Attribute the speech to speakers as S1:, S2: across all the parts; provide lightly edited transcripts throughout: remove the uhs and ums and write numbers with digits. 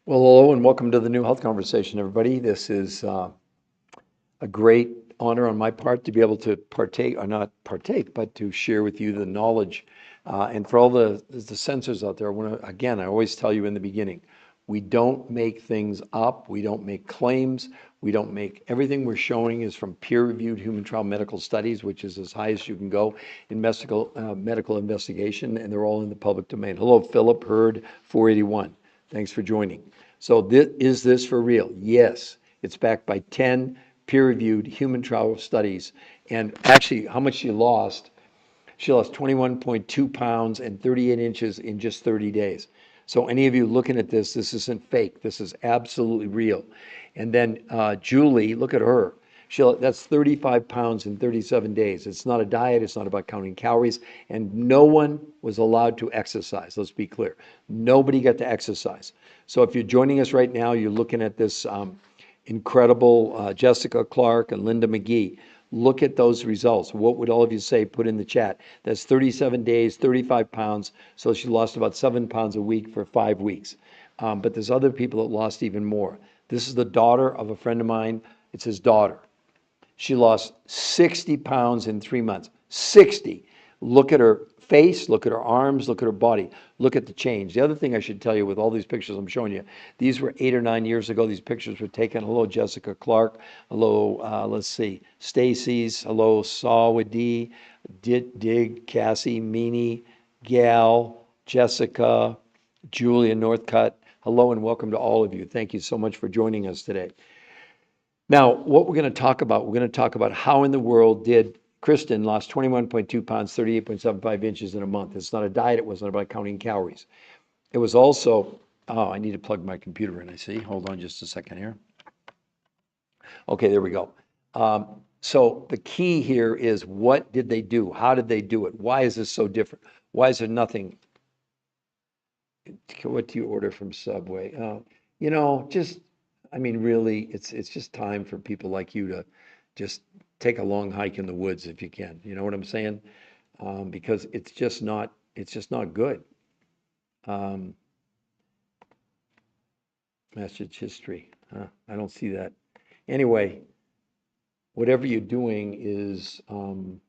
S1: Well, hello and welcome to the New Health Conversation, everybody. This is a great honor on my part to be able to partake, or not partake, but to share with you the knowledge. And for all the censors out there, again, I always tell you in the beginning, we don't make things up. We don't make claims. We don't make everything we're showing is from peer-reviewed human trial medical studies, which is as high as you can go in medical investigation, and they're all in the public domain. Hello, Philip Hurd, 481. Thanks for joining. So is this for real? Yes. It's backed by 10 peer-reviewed human trial studies. And actually, how much she lost? She lost 21.2 pounds and 38 inches in just 30 days. So any of you looking at this isn't fake. This is absolutely real. And then Julie, look at her. That's 35 pounds in 37 days. It's not a diet. It's not about counting calories. And no one was allowed to exercise. Let's be clear. Nobody got to exercise. So if you're joining us right now, you're looking at this incredible Jessica Clark and Linda McGee. Look at those results. What would all of you say? Put in the chat. That's 37 days, 35 pounds. So she lost about 7 pounds a week for 5 weeks. But there's other people that lost even more. This is the daughter of a friend of mine. It's his daughter. She lost 60 pounds in 3 months. 60. Look at her face, look at her arms, look at her body. Look at the change. The other thing I should tell you with all these pictures I'm showing you, these were 8 or 9 years ago. These pictures were taken. Hello, Jessica Clark. Hello, let's see, Stacy's. Hello, Sawadi, Dig, Cassie, Meanie, Gal, Jessica, Julia Northcutt. Hello and welcome to all of you. Thank you so much for joining us today. Now, what we're going to talk about how in the world did Kristen lost 21.2 pounds, 38.75 inches in a month. It's not a diet. It wasn't about counting calories. It was also, oh, I need to plug my computer in, I see. Hold on just a second here. Okay, there we go. So the key here is what did they do? How did they do it? Why is this so different? Why is there nothing? What do you order from Subway? Just I mean, really, it's just time for people like you to just take a long hike in the woods if you can. You know what I'm saying? Because it's just not good. Um, Message history. I don't see that. Anyway, whatever you're doing is kind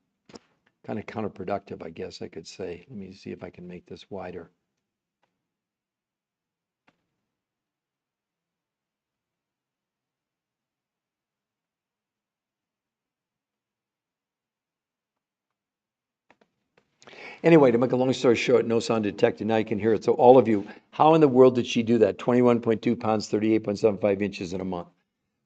S1: of counterproductive, I guess I could say. Let me see if I can make this wider. Anyway, to make a long story short, no sound detected. Now you can hear it. So all of you, how in the world did she do that? 21.2 pounds, 38.75 inches in a month.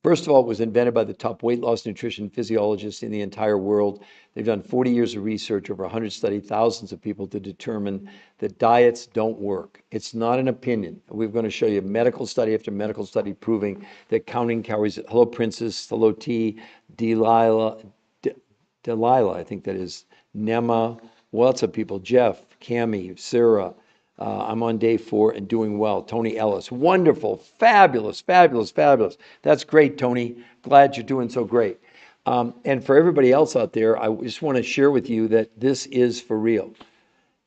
S1: First of all, it was invented by the top weight loss nutrition physiologists in the entire world. They've done 40 years of research, over 100 studied thousands of people to determine that diets don't work. It's not an opinion. We're going to show you medical study after medical study proving that counting calories. Hello, Princess. Hello, T. Delilah, I think that is. Nema. Lots of people. Jeff, Cami, Sarah. I'm on day 4 and doing well. Tony Ellis. Wonderful. Fabulous, fabulous, fabulous. That's great, Tony. Glad you're doing so great. And for everybody else out there, I just want to share with you that this is for real.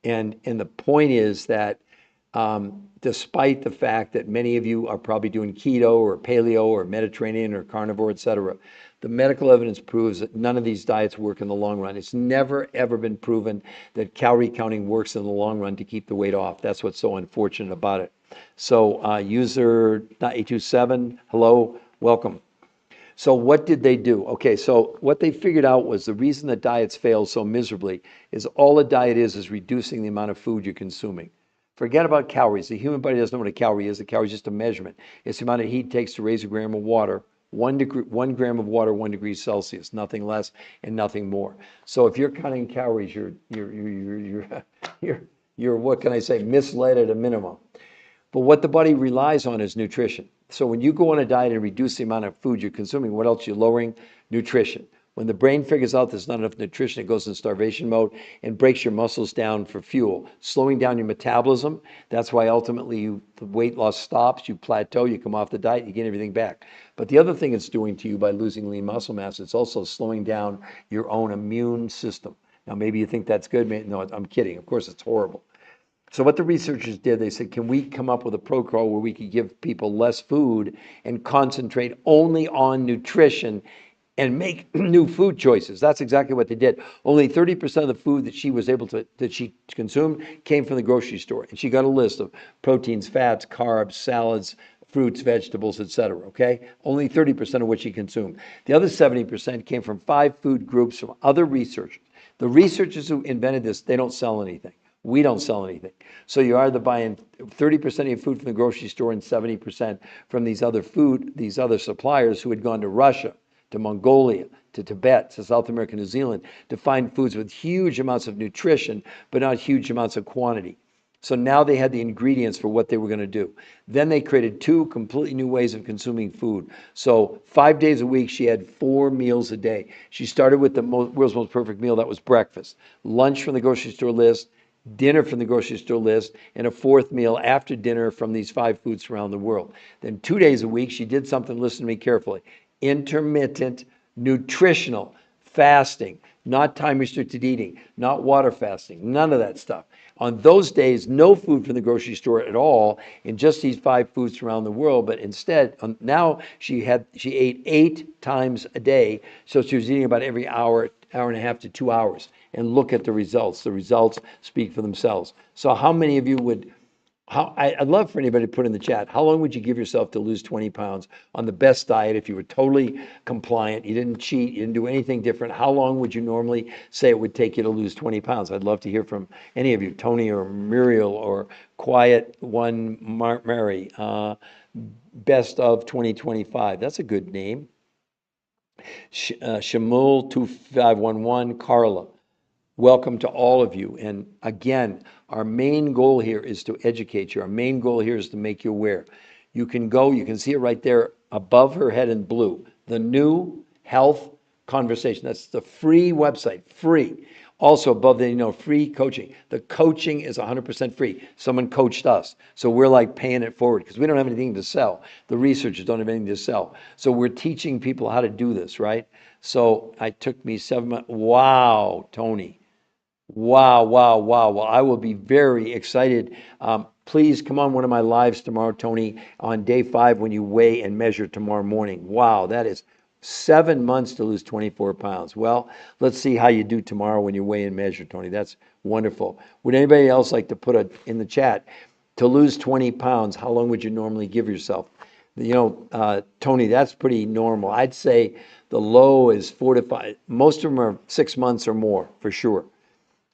S1: And the point is that despite the fact that many of you are probably doing keto or paleo or Mediterranean or carnivore, et cetera, the medical evidence proves that none of these diets work in the long run. It's never, ever been proven that calorie counting works in the long run to keep the weight off. That's what's so unfortunate about it. So user 827, hello, welcome. So what did they do? Okay, so what they figured out was the reason that diets fail so miserably is all a diet is reducing the amount of food you're consuming. Forget about calories. The human body doesn't know what a calorie is. A calorie is just a measurement. It's the amount of heat it takes to raise a gram of water. 1 gram of water, 1 degree Celsius, nothing less and nothing more. So if you're cutting calories, you're what can I say, misled at a minimum. But what the body relies on is nutrition. So when you go on a diet and reduce the amount of food you're consuming, what else you're lowering? Nutrition. When the brain figures out there's not enough nutrition, it goes in starvation mode and breaks your muscles down for fuel, slowing down your metabolism. That's why ultimately the weight loss stops, you plateau, you come off the diet, you get everything back. But the other thing it's doing to you by losing lean muscle mass, it's also slowing down your own immune system. Now, maybe you think that's good. No, I'm kidding. Of course, it's horrible. So what the researchers did, they said, can we come up with a protocol where we could give people less food and concentrate only on nutrition and make new food choices? That's exactly what they did. Only 30% of the food that she consumed came from the grocery store. And she got a list of proteins, fats, carbs, salads, fruits, vegetables, etc. Okay? Only 30% of what she consumed. The other 70% came from 5 food groups from other researchers. The researchers who invented this, they don't sell anything. We don't sell anything. So you're either buying 30% of your food from the grocery store and 70% from these other suppliers who had gone to Russia, to Mongolia, to Tibet, to South America, New Zealand, to find foods with huge amounts of nutrition, but not huge amounts of quantity. So now they had the ingredients for what they were going to do. Then they created 2 completely new ways of consuming food. So 5 days a week, she had 4 meals a day. She started with the world's most perfect meal, that was breakfast. Lunch from the grocery store list, dinner from the grocery store list, and a 4th meal after dinner from these 5 foods around the world. Then 2 days a week, she did something, listen to me carefully, intermittent nutritional fasting, not time restricted eating, not water fasting, none of that stuff. On those days, no food from the grocery store at all, and just these 5 foods around the world. But instead, now she ate 8 times a day, so she was eating about every hour and a half to 2 hours. And look at the results. The results speak for themselves. So, how many of you would? I'd love for anybody to put in the chat, how long would you give yourself to lose 20 pounds on the best diet if you were totally compliant, you didn't cheat, you didn't do anything different? How long would you normally say it would take you to lose 20 pounds? I'd love to hear from any of you, Tony or Muriel or Quiet One Mary, Best of 2025. That's a good name. Shamul 2511, Carla. Welcome to all of you. And again, our main goal here is to educate you. Our main goal here is to make you aware. You can see it right there above her head in blue. The New Health Conversation. That's the free website, free. Also above there, free coaching. The coaching is 100% free. Someone coached us. So we're like paying it forward because we don't have anything to sell. The researchers don't have anything to sell. So we're teaching people how to do this, right? So it took me 7 months. Wow, Tony. Wow, wow, wow. Well, I will be very excited. Please come on one of my lives tomorrow, Tony, on day 5 when you weigh and measure tomorrow morning. Wow, that is 7 months to lose 24 pounds. Well, let's see how you do tomorrow when you weigh and measure, Tony. That's wonderful. Would anybody else like to put in the chat, to lose 20 pounds, how long would you normally give yourself? Tony, that's pretty normal. I'd say the low is 4 to 5. Most of them are 6 months or more, for sure.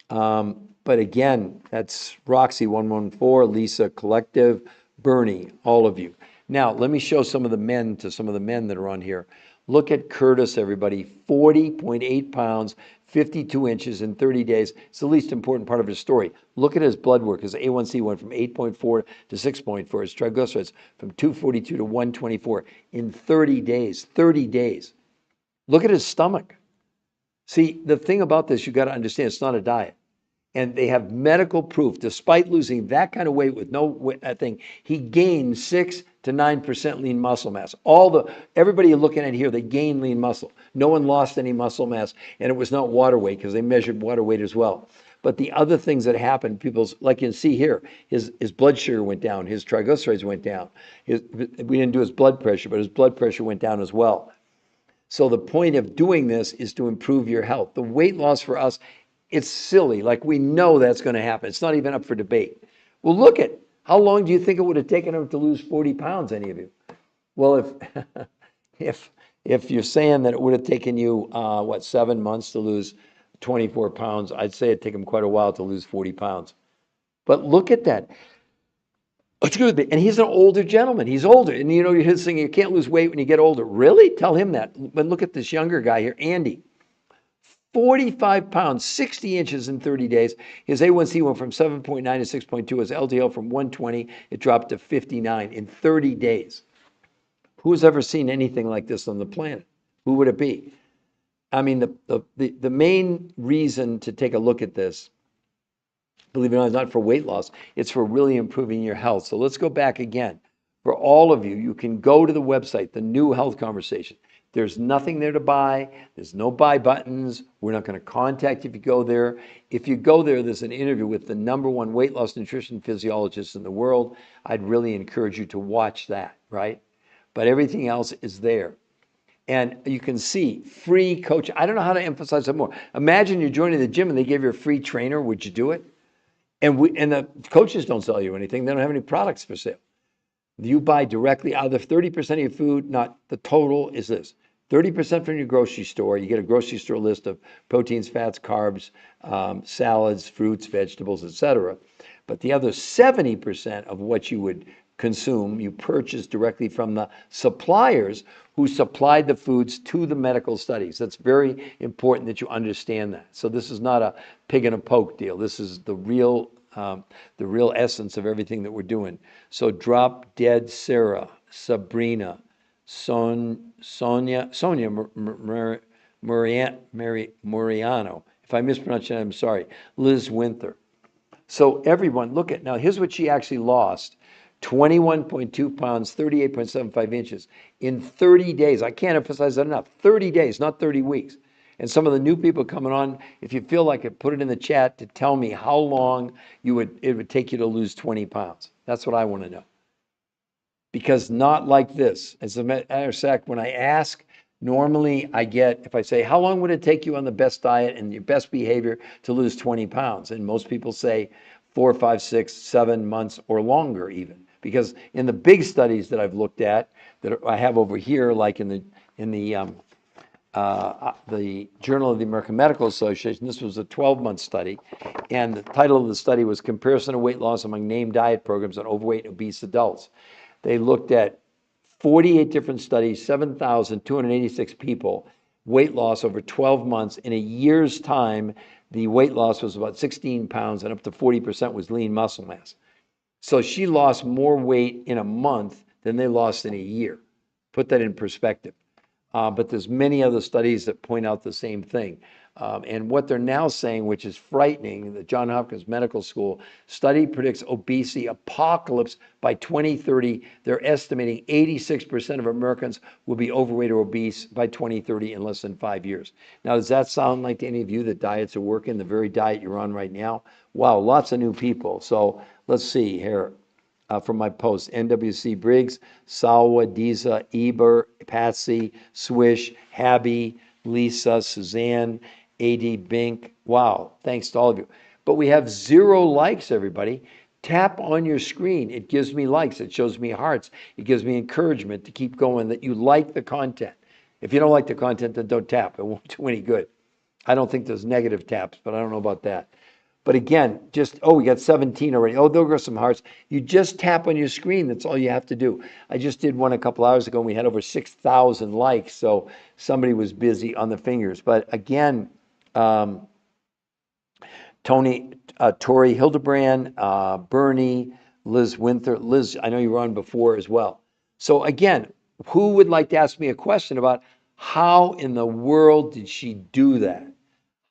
S1: But again, that's Roxy 114, Lisa Collective, Bernie, all of you. Now, let me show some of the men that are on here. Look at Curtis, everybody, 40.8 pounds, 52 inches in 30 days. It's the least important part of his story. Look at his blood work. His A1C went from 8.4 to 6.4. His triglycerides from 242 to 124 in 30 days. 30 days. Look at his stomach. See, the thing about this, you got to understand, it's not a diet. And they have medical proof, despite losing that kind of weight with no thing, he gained 6 to 9% lean muscle mass. Everybody you're looking at here, they gained lean muscle. No one lost any muscle mass, and it was not water weight because they measured water weight as well. But the other things that happened, like you can see here, his blood sugar went down, his triglycerides went down. We didn't do his blood pressure, but his blood pressure went down as well. So the point of doing this is to improve your health. The weight loss for us, it's silly. Like, we know that's going to happen. It's not even up for debate. Well, look at how long do you think it would have taken him to lose 40 pounds, any of you? Well, if you're saying that it would have taken you, 7 months to lose 24 pounds, I'd say it'd take him quite a while to lose 40 pounds. But look at that. Excuse me. And he's an older gentleman. He's older. And you're saying you can't lose weight when you get older. Really? Tell him that. But look at this younger guy here, Andy. 45 pounds, 60 inches in 30 days. His A1C went from 7.9 to 6.2. His LDL from 120, it dropped to 59 in 30 days. Who's ever seen anything like this on the planet? Who would it be? I mean, the main reason to take a look at this, believe it or not, is not for weight loss. It's for really improving your health. So let's go back again. For all of you, you can go to the website, the New Health Conversation. There's nothing there to buy. There's no buy buttons. We're not going to contact you if you go there. If you go there, there's an interview with the #1 weight loss nutrition physiologist in the world. I'd really encourage you to watch that, right? But everything else is there. And you can see free coach. I don't know how to emphasize that more. Imagine you're joining the gym and they gave you a free trainer. Would you do it? And the coaches don't sell you anything. They don't have any products for sale. You buy directly out of 30% of your food, not the total is this. 30% from your grocery store. You get a grocery store list of proteins, fats, carbs, salads, fruits, vegetables, etc. But the other 70% of what you would consume, you purchase directly from the suppliers who supplied the foods to the medical studies. That's very important that you understand that. So this is not a pig in a poke deal. This is the real essence of everything that we're doing. So Drop Dead Sarah, Sabrina, Sonia Moriano. If I mispronounced that, I'm sorry. Liz Winther. So everyone, look at, now here's what she actually lost. 21.2 pounds, 38.75 inches in 30 days. I can't emphasize that enough. 30 days, not 30 weeks. And some of the new people coming on, if you feel like it, put it in the chat to tell me how long it would take you to lose 20 pounds. That's what I want to know. Because not like this. As a matter of fact, when I ask, normally I get, if I say, how long would it take you on the best diet and your best behavior to lose 20 pounds? And most people say 4, 5, 6, 7 months or longer even. Because in the big studies that I've looked at, that I have over here, like in the Journal of the American Medical Association, this was a 12-month study, and the title of the study was Comparison of Weight Loss Among Named Diet Programs on Overweight and Obese Adults. They looked at 48 different studies, 7,286 people, weight loss over 12 months. In a year's time, the weight loss was about 16 pounds and up to 40% was lean muscle mass. So she lost more weight in a month than they lost in a year. Put that in perspective. But there's many other studies that point out the same thing. And what they're now saying, which is frightening, the Johns Hopkins Medical School study predicts obesity apocalypse by 2030. They're estimating 86% of Americans will be overweight or obese by 2030 in less than 5 years. Now, does that sound like to any of you that diets are working, the very diet you're on right now? Wow, lots of new people. So let's see here. From my post, NWC Briggs, Salwa, Diza, Eber, Patsy, Swish, Habby, Lisa, Suzanne, AD Bink. Wow, thanks to all of you. But we have 0 likes, everybody. Tap on your screen. It gives me likes. It shows me hearts. It gives me encouragement to keep going, that you like the content. If you don't like the content, then don't tap. It won't do any good. I don't think there's negative taps, but I don't know about that. But again, just, oh, we got 17 already. Oh, there go some hearts. You just tap on your screen. That's all you have to do. I just did one a couple hours ago, and we had over 6,000 likes. So somebody was busy on the fingers. But again, Tori Hildebrand, Bernie, Liz Winther. Liz, I know you were on before as well. So again, who would like to ask me a question about how in the world did she do that?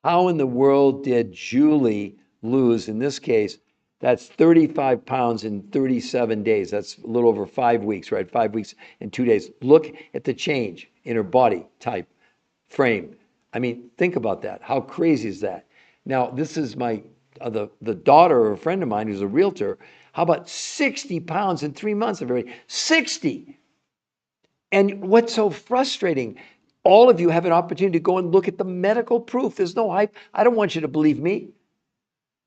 S1: How in the world did Julie lose, in this case, that's 35 pounds in 37 days. That's a little over 5 weeks, right? 5 weeks and 2 days. Look at the change in her body type, frame. I mean, think about that. How crazy is that? Now, this is my the daughter of a friend of mine who's a realtor. How about 60 pounds in 3 months, everybody? 60. And what's so frustrating, all of you have an opportunity to go and look at the medical proof. There's no hype. I don't want you to believe me.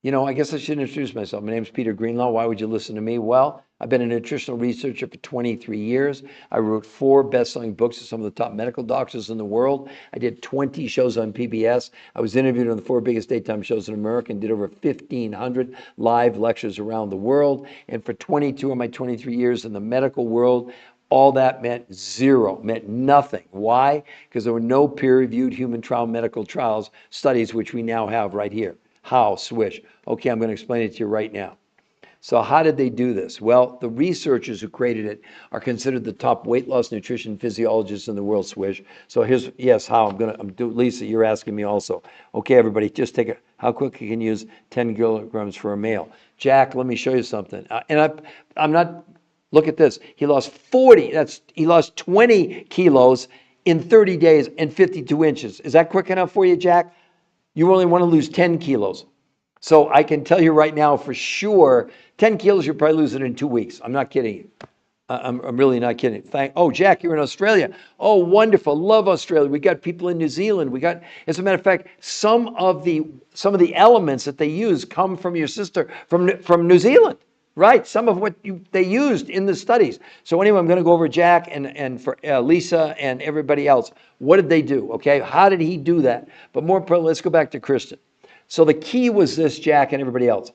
S1: You know, I guess I should introduce myself. My name is Peter Greenlaw. Why would you listen to me? Well, I've been a nutritional researcher for 23 years. I wrote 4 best-selling books with some of the top medical doctors in the world. I did 20 shows on PBS. I was interviewed on the 4 biggest daytime shows in America and did over 1,500 live lectures around the world. And for 22 of my 23 years in the medical world, all that meant zero, meant nothing. Why? Because there were no peer-reviewed human trial medical trials studies, which we now have right here. How? Swish. Okay, I'm going to explain it to you right now. So how did they do this? Well, the researchers who created it are considered the top weight loss nutrition physiologists in the world, Swish. So here's, yes, how? Lisa, you're asking me also. Okay, everybody, just take how quickly can you use 10 kilograms for a male? Jack, let me show you something. I'm not, look at this. He lost 40, he lost 20 kilos in 30 days and 52 inches. Is that quick enough for you, Jack? You only want to lose 10 kilos. So I can tell you right now for sure, 10 kilos, you'll probably lose it in 2 weeks. I'm not kidding you. I'm really not kidding. Oh, Jack, you're in Australia. Oh, wonderful. Love Australia. We got people in New Zealand. As a matter of fact, some of the elements that they use come from your sister from New Zealand. Right, some of what they used in the studies. So anyway, I'm going to go over Jack and for Lisa and everybody else. What did they do? Okay, how did he do that? But more importantly, let's go back to Kristen. So the key was this, Jack and everybody else.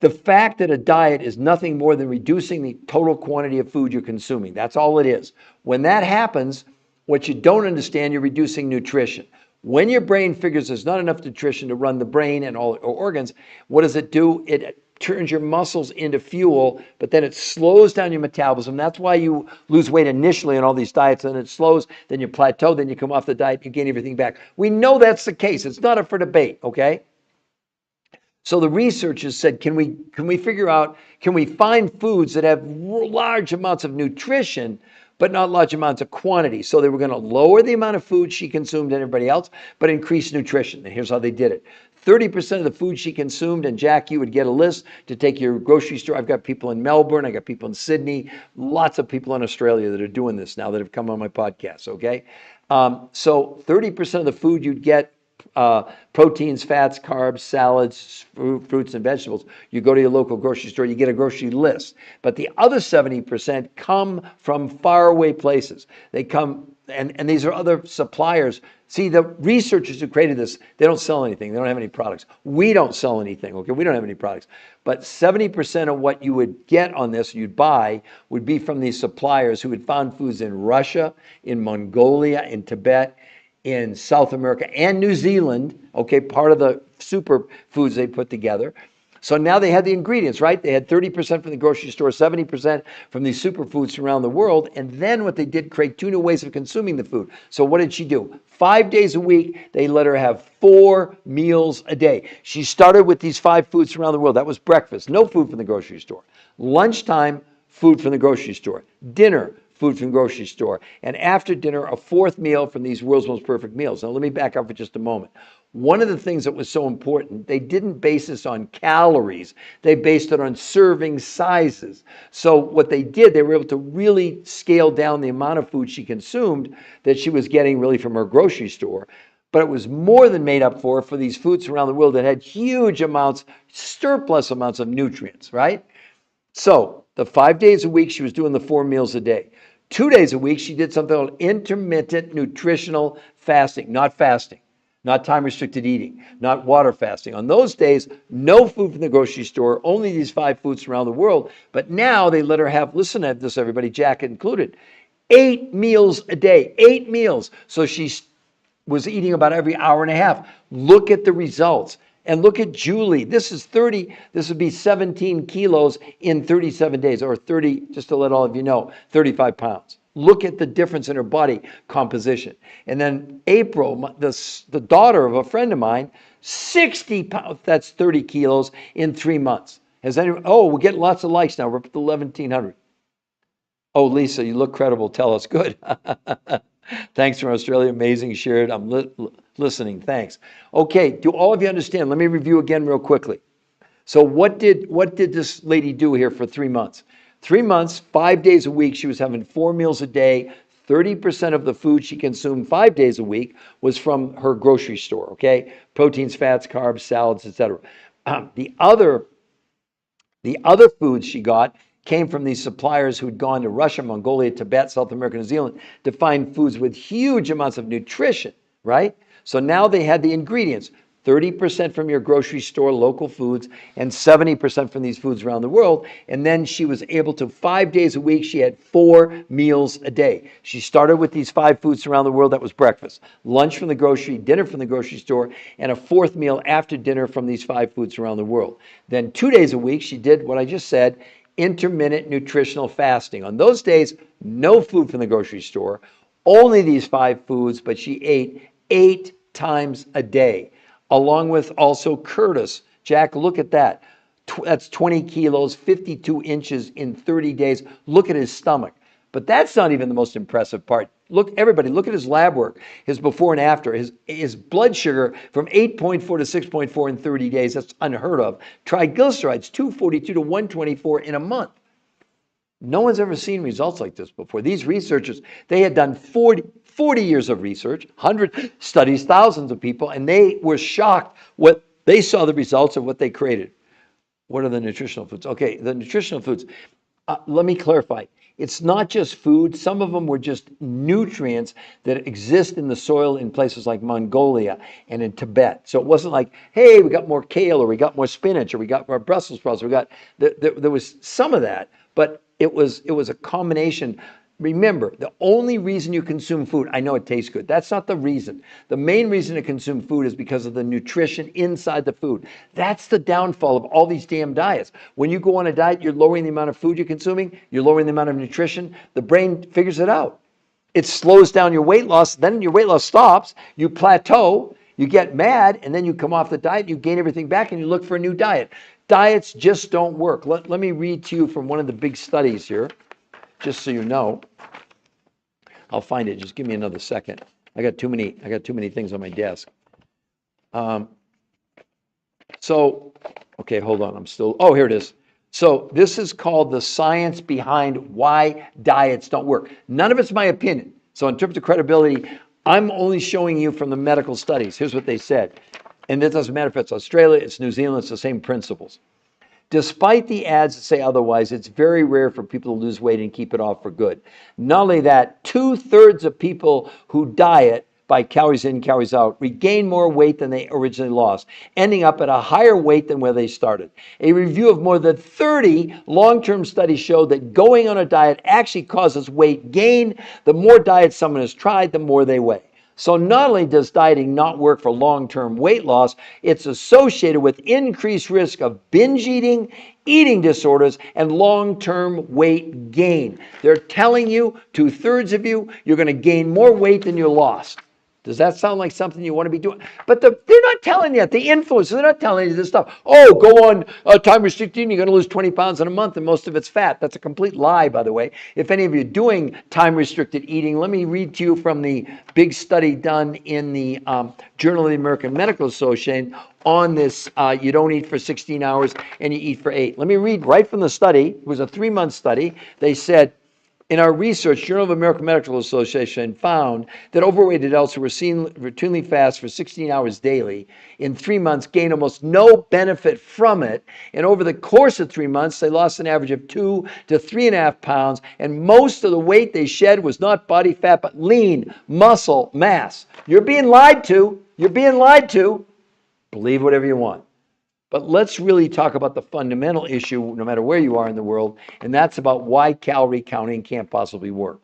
S1: The fact that a diet is nothing more than reducing the total quantity of food you're consuming. That's all it is. When that happens, what you don't understand, you're reducing nutrition. When your brain figures there's not enough nutrition to run the brain and all organs, what does it do? It turns your muscles into fuel, but then it slows down your metabolism. That's why you lose weight initially on all these diets, and it slows, then you plateau, then you come off the diet, you gain everything back. We know that's the case. It's not up for debate, okay? So the researchers said, can we figure out, can we find foods that have large amounts of nutrition, but not large amounts of quantity? So they were going to lower the amount of food she consumed and everybody else, but increase nutrition. And here's how they did it. 30% of the food she consumed, and Jack, you would get a list to take your grocery store. I've got people in Melbourne, I got people in Sydney, lots of people in Australia that are doing this now that have come on my podcast, okay? So 30% of the food you'd get, proteins, fats, carbs, salads, fruits, and vegetables. You go to your local grocery store, you get a grocery list. But the other 70% come from faraway places. They come, and these are other suppliers. See, the researchers who created this, they don't sell anything. They don't have any products. We don't sell anything, okay? We don't have any products. But 70% of what you would get on this, you'd buy, would be from these suppliers who had found foods in Russia, in Mongolia, in Tibet, in South America and New Zealand, okay, part of the superfoods they put together. So now they had the ingredients, right? They had 30% from the grocery store, 70% from these superfoods around the world. And then what they did, create 2 new ways of consuming the food. So what did she do? 5 days a week, they let her have 4 meals a day. She started with these 5 foods around the world. That was breakfast, no food from the grocery store. Lunchtime, food from the grocery store. Dinner, food from the grocery store. And after dinner, a 4th meal from these world's most perfect meals. Now, let me back up for just a moment. One of the things that was so important, they didn't base this on calories. They based it on serving sizes. So what they did, they were able to really scale down the amount of food she consumed that she was getting really from her grocery store. But it was more than made up for these foods around the world that had huge amounts, surplus amounts of nutrients, right? So the 5 days a week, she was doing the 4 meals a day. 2 days a week, she did something called intermittent nutritional fasting, not time-restricted eating, not water fasting. On those days, no food from the grocery store, only these 5 foods around the world. But now they let her have, listen to this, everybody, Jack included, 8 meals a day, 8 meals. So she was eating about every hour and a half. Look at the results. And look at Julie. This would be 17 kilos in 37 days, or 30, just to let all of you know, 35 pounds. Look at the difference in her body composition. And then April, the daughter of a friend of mine, 60 pounds, that's 30 kilos in 3 months. We're getting lots of likes now. We're up to 1,100. Oh, Lisa, you look credible. Tell us. Good. Thanks from Australia. Amazing. Shared. I'm listening. Thanks. Okay. Do all of you understand? Let me review again real quickly. So what did this lady do here for 3 months? 3 months, 5 days a week, she was having 4 meals a day. 30% of the food she consumed 5 days a week was from her grocery store, okay? Proteins, fats, carbs, salads, etc. The other foods she got came from these suppliers who'd gone to Russia, Mongolia, Tibet, South America, New Zealand to find foods with huge amounts of nutrition, right? So now they had the ingredients. 30% from your grocery store, local foods, and 70% from these foods around the world. And then she was able to, 5 days a week, she had 4 meals a day. She started with these 5 foods around the world. That was breakfast, lunch from the grocery, dinner from the grocery store, and a 4th meal after dinner from these 5 foods around the world. Then 2 days a week, she did what I just said, intermittent nutritional fasting. On those days, no food from the grocery store, only these 5 foods, but she ate 8 times a day. Along with also Curtis. Jack, look at that. That's 20 kilos, 52 inches in 30 days. Look at his stomach. But that's not even the most impressive part. Look, everybody, look at his lab work, his before and after, his blood sugar from 8.4 to 6.4 in 30 days. That's unheard of. Triglycerides, 242 to 124 in a month. No one's ever seen results like this before. These researchers, they had done 40 years of research, 100 studies, thousands of people, and they were shocked what they saw the results of what they created. What are the nutritional foods? Okay, the nutritional foods. Let me clarify. It's not just food. Some of them were just nutrients that exist in the soil in places like Mongolia and in Tibet. So it wasn't like, hey, we got more kale, or we got more spinach, or we got more Brussels sprouts. There was some of that, but it was a combination. Remember, the only reason you consume food, I know it tastes good. That's not the reason. The main reason to consume food is because of the nutrition inside the food. That's the downfall of all these damn diets. When you go on a diet, you're lowering the amount of food you're consuming, you're lowering the amount of nutrition. The brain figures it out. It slows down your weight loss. Then your weight loss stops. You plateau. You get mad, and then you come off the diet. You gain everything back, and you look for a new diet. Diets just don't work. Let me read to you from one of the big studies here, just so you know. I'll find it. Just give me another second. I got too many things on my desk. Okay, hold on. Here it is. So this is called the science behind why diets don't work. None of it's my opinion. So in terms of credibility, I'm only showing you from the medical studies. Here's what they said. And it doesn't matter if it's Australia, it's New Zealand, it's the same principles. Despite the ads that say otherwise, it's very rare for people to lose weight and keep it off for good. Not only that, 2/3 of people who diet by calories in, calories out regain more weight than they originally lost, ending up at a higher weight than where they started. A review of more than 30 long-term studies showed that going on a diet actually causes weight gain. The more diets someone has tried, the more they weigh. So not only does dieting not work for long-term weight loss, it's associated with increased risk of binge eating, eating disorders, and long-term weight gain. They're telling you, 2/3 of you, you're going to gain more weight than you lost. Does that sound like something you want to be doing? But they're not telling you, the influencers, they're not telling you this stuff. Oh, go on time restricting, you're going to lose 20 pounds in a month, and most of it's fat. That's a complete lie, by the way. If any of you are doing time restricted eating, let me read to you from the big study done in the Journal of the American Medical Association on this, you don't eat for 16 hours and you eat for 8. Let me read right from the study. It was a 3-month study. They said, in our research, Journal of the American Medical Association found that overweight adults who were seen routinely fast for 16 hours daily in 3 months gained almost no benefit from it. And over the course of 3 months, they lost an average of 2 to 3.5 pounds. And most of the weight they shed was not body fat, but lean muscle mass. You're being lied to. You're being lied to. Believe whatever you want. But let's really talk about the fundamental issue, no matter where you are in the world, and that's about why calorie counting can't possibly work.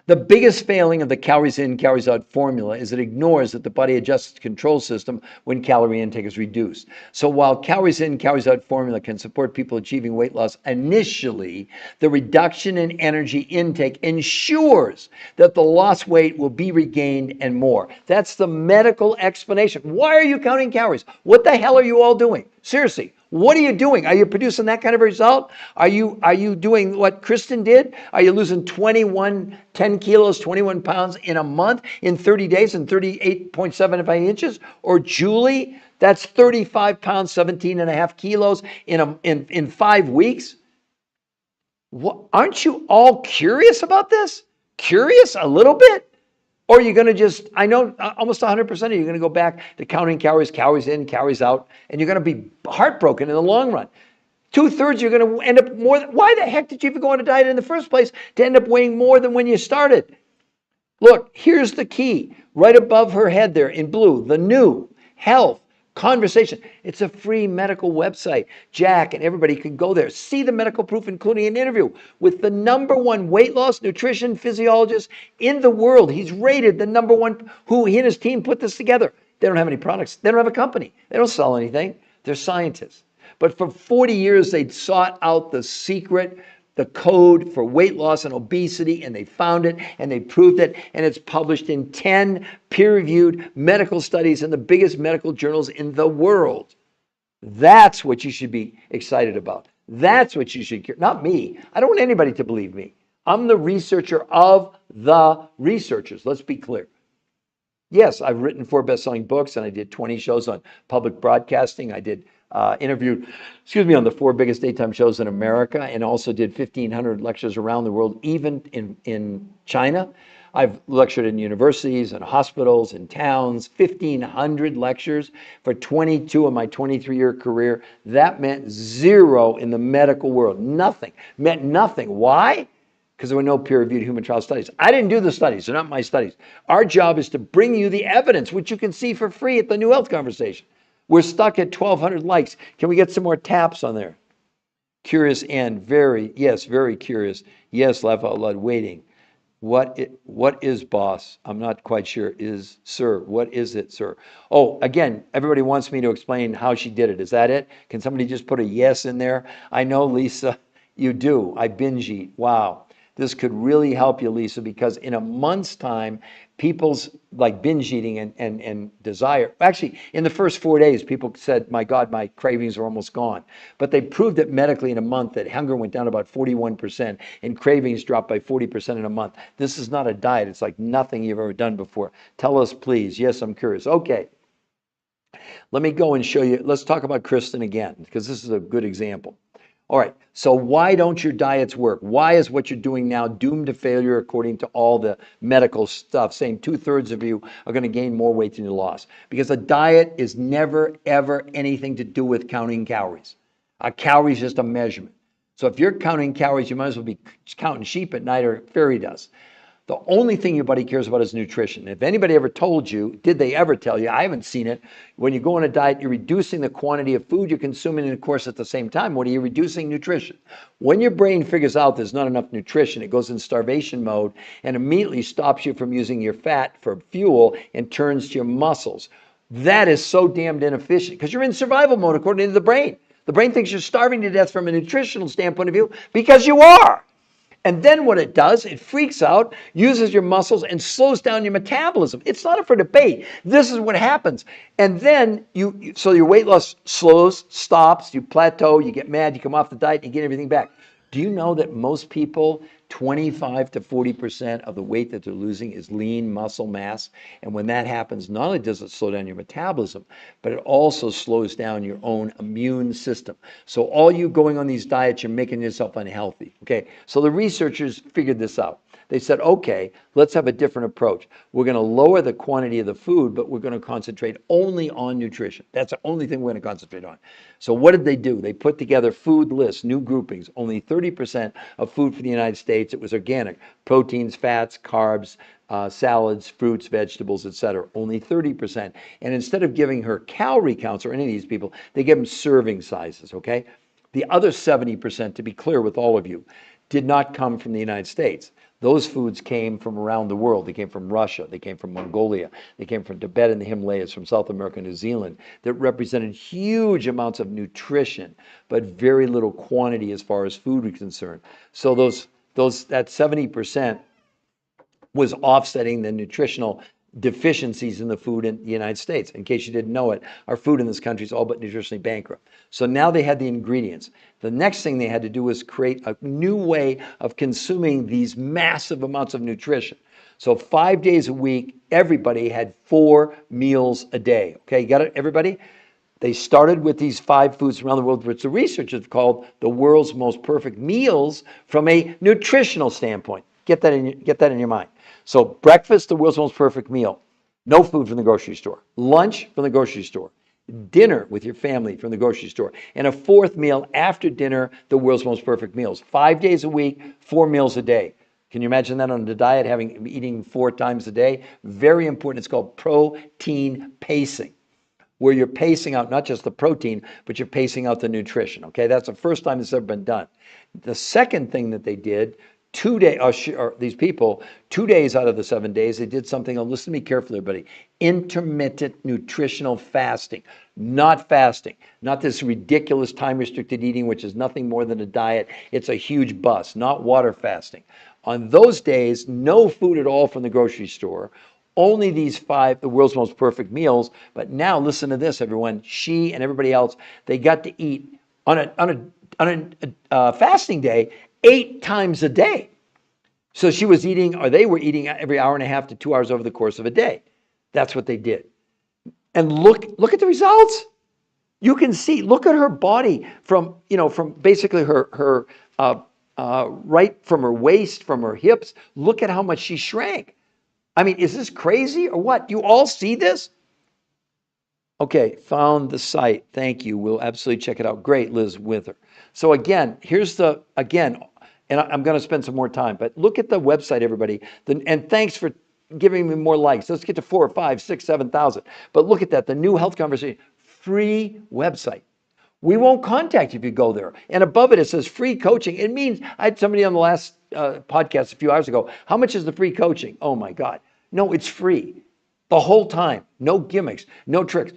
S1: The biggest failing of the calories in, calories out formula is it ignores that the body adjusts its control system when calorie intake is reduced. So while calories in, calories out formula can support people achieving weight loss initially, the reduction in energy intake ensures that the lost weight will be regained and more. That's the medical explanation. Why are you counting calories? What the hell are you all doing? Seriously. What are you doing? Are you producing that kind of result? Are you doing what Kristen did? Are you losing 10 kilos, 21 pounds in a month in 30 days and 38.75 inches? Or Julie, that's 35 pounds, 17.5 kilos in 5 weeks? What, aren't you all curious about this? Curious a little bit? Or are you going to just, I know almost 100% of you are going to go back to counting calories, calories in, calories out, and you're going to be heartbroken in the long run. 2/3 you're going to end up more. Why the heck did you even go on a diet in the first place to end up weighing more than when you started? Look, here's the key. Right above her head there in blue, the new health conversation. It's a free medical website. Jack and everybody can go there. See the medical proof, including an interview with the #1 weight loss nutrition physiologist in the world. He's rated the #1 who he and his team put this together. They don't have any products. They don't have a company. They don't sell anything. They're scientists. But for 40 years, they'd sought out the secret, the code for weight loss and obesity, and they found it and they proved it, and it's published in 10 peer-reviewed medical studies in the biggest medical journals in the world. That's what you should be excited about. That's what you should care. Not me. I don't want anybody to believe me. I'm the researcher of the researchers. Let's be clear. Yes, I've written 4 best-selling books, and I did 20 shows on public broadcasting. I did interviewed, on the 4 biggest daytime shows in America, and also did 1,500 lectures around the world, even in China. I've lectured in universities and hospitals and towns, 1,500 lectures for 22 of my 23-year career. That meant zero in the medical world. Nothing. Meant nothing. Why? Because there were no peer-reviewed human trial studies. I didn't do the studies. They're not my studies. Our job is to bring you the evidence, which you can see for free at the New Health Conversation. We're stuck at 1,200 likes. Can we get some more taps on there? Curious and very curious. Yes, laugh out loud, waiting. What is boss? I'm not quite sure. Is sir? What is it, sir? Oh, again, everybody wants me to explain how she did it. Is that it? Can somebody just put a yes in there? I know, Lisa, you do. I binge eat. Wow. This could really help you, Lisa, because in a month's time, people's like binge eating and desire. Actually, in the first 4 days, people said, my God, my cravings are almost gone. But they proved it medically in a month that hunger went down about 41% and cravings dropped by 40% in a month. This is not a diet. It's like nothing you've ever done before. Tell us, please. Yes, I'm curious. Okay. Let me go and show you. Let's talk about Kristen again, because this is a good example. All right, so why don't your diets work? Why is what you're doing now doomed to failure according to all the medical stuff, saying 2/3 of you are going to gain more weight than you lost? Because a diet is never, ever anything to do with counting calories. A calorie is just a measurement. So if you're counting calories, you might as well be counting sheep at night or fairy dust. The only thing your body cares about is nutrition. If anybody ever told you, did they ever tell you? I haven't seen it. When you go on a diet, you're reducing the quantity of food you're consuming, and of course, at the same time, what are you reducing? Nutrition. When your brain figures out there's not enough nutrition, it goes in starvation mode and immediately stops you from using your fat for fuel and turns to your muscles. That is so damned inefficient because you're in survival mode according to the brain. The brain thinks you're starving to death from a nutritional standpoint of view because you are. And then what it does, it freaks out, uses your muscles, and slows down your metabolism. It's not up for debate. This is what happens. And then so your weight loss slows, stops, you plateau, you get mad, you come off the diet, and you get everything back. Do you know that most people, 25 to 40% of the weight that they're losing is lean muscle mass? And when that happens, not only does it slow down your metabolism, but it also slows down your own immune system. So all you going on these diets, you're making yourself unhealthy. Okay, so the researchers figured this out. They said, okay, let's have a different approach. We're going to lower the quantity of the food, but we're going to concentrate only on nutrition. That's the only thing we're going to concentrate on. So what did they do? They put together food lists, new groupings, only 30% of food for the United States. It was organic, proteins, fats, carbs, salads, fruits, vegetables, etc. Only 30%. And instead of giving her calorie counts or any of these people, they give them serving sizes, okay? The other 70%, to be clear with all of you, did not come from the United States. Those foods came from around the world. They came from Russia. They came from Mongolia. They came from Tibet and the Himalayas, from South America, New Zealand, that represented huge amounts of nutrition, but very little quantity as far as food is concerned. So that 70% was offsetting the nutritional deficiencies in the food in the United States. In case you didn't know it, our food in this country is all but nutritionally bankrupt. So now they had the ingredients. The next thing they had to do was create a new way of consuming these massive amounts of nutrition. So 5 days a week, everybody had 4 meals a day. Okay, you got it, everybody? They started with these 5 foods around the world, which the researchers called the world's most perfect meals from a nutritional standpoint. Get that in your mind. So breakfast, the world's most perfect meal. No food from the grocery store. Lunch from the grocery store. Dinner with your family from the grocery store. And a 4th meal after dinner, the world's most perfect meals. 5 days a week, 4 meals a day. Can you imagine that on the diet, eating 4 times a day? Very important. It's called protein pacing, where you're pacing out not just the protein, but you're pacing out the nutrition. Okay, that's the first time this has ever been done. The second thing that they did, these people, 2 days out of the 7 days, they did something, listen to me carefully, everybody, intermittent nutritional fasting. Not fasting, not this ridiculous time-restricted eating, which is nothing more than a diet. It's a huge bust, not water fasting. On those days, no food at all from the grocery store, only these 5, the world's most perfect meals. But now listen to this, everyone. She and everybody else, they got to eat on a fasting day 8 times a day. So she was eating, or they were eating every hour and a half to 2 hours over the course of a day. That's what they did. And look at the results. You can see, look at her body from, from basically her right from her waist, from her hips. Look at how much she shrank. I mean, is this crazy or what? You all see this? Okay, found the site. Thank you. We'll absolutely check it out. Great, Liz Wither. So again, and I'm going to spend some more time, but look at the website, everybody. And thanks for giving me more likes. Let's get to 4 or 5, 6, 7,000. But look at that, the New Health Conversation, free website. We won't contact you if you go there. And above it, it says free coaching. It means, I had somebody on the last podcast a few hours ago, how much is the free coaching? Oh my God. No, it's free. The whole time. No gimmicks, no tricks.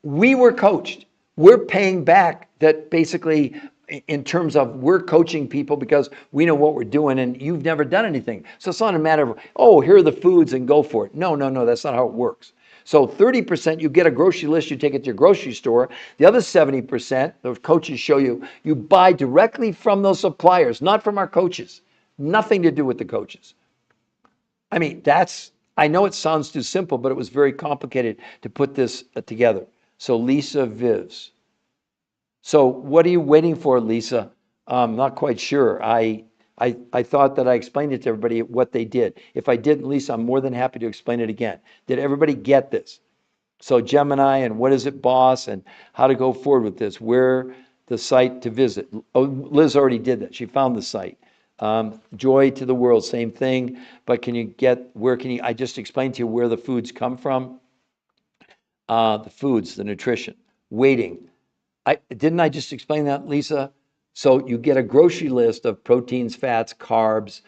S1: We were coached. We're paying back that basically in terms of we're coaching people because we know what we're doing and you've never done anything. So it's not a matter of, oh, here are the foods and go for it. No, that's not how it works. So 30%, you get a grocery list, you take it to your grocery store. The other 70%, those coaches show you, you buy directly from those suppliers, not from our coaches. Nothing to do with the coaches. I mean, I know it sounds too simple, but it was very complicated to put this together. So Lisa Vivs. So what are you waiting for, Lisa? I'm not quite sure. I thought that I explained it to everybody what they did. If I didn't, Lisa, I'm more than happy to explain it again. Did everybody get this? So Gemini and what is it, boss, and how to go forward with this, where the site to visit. Oh, Liz already did that. She found the site. Joy to the world, same thing. But I just explained to you where the foods come from. The foods, the nutrition, waiting. Didn't I just explain that, Lisa? So you get a grocery list of proteins, fats, carbs,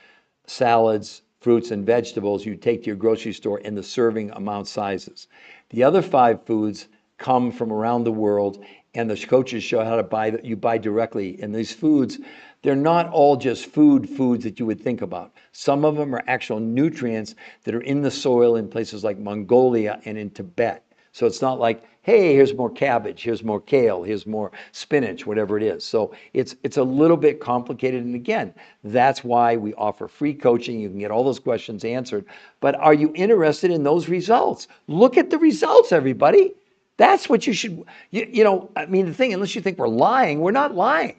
S1: salads, fruits, and vegetables you take to your grocery store in the serving amount sizes. The other 5 foods come from around the world, and the coaches show how to buy that. You buy directly. And these foods, they're not all just foods that you would think about. Some of them are actual nutrients that are in the soil in places like Mongolia and in Tibet. So it's not like, hey, here's more cabbage, here's more kale, here's more spinach, whatever it is. So it's a little bit complicated. And again, that's why we offer free coaching. You can get all those questions answered. But are you interested in those results? Look at the results, everybody. That's what you should, I mean, the thing, unless you think we're lying, we're not lying.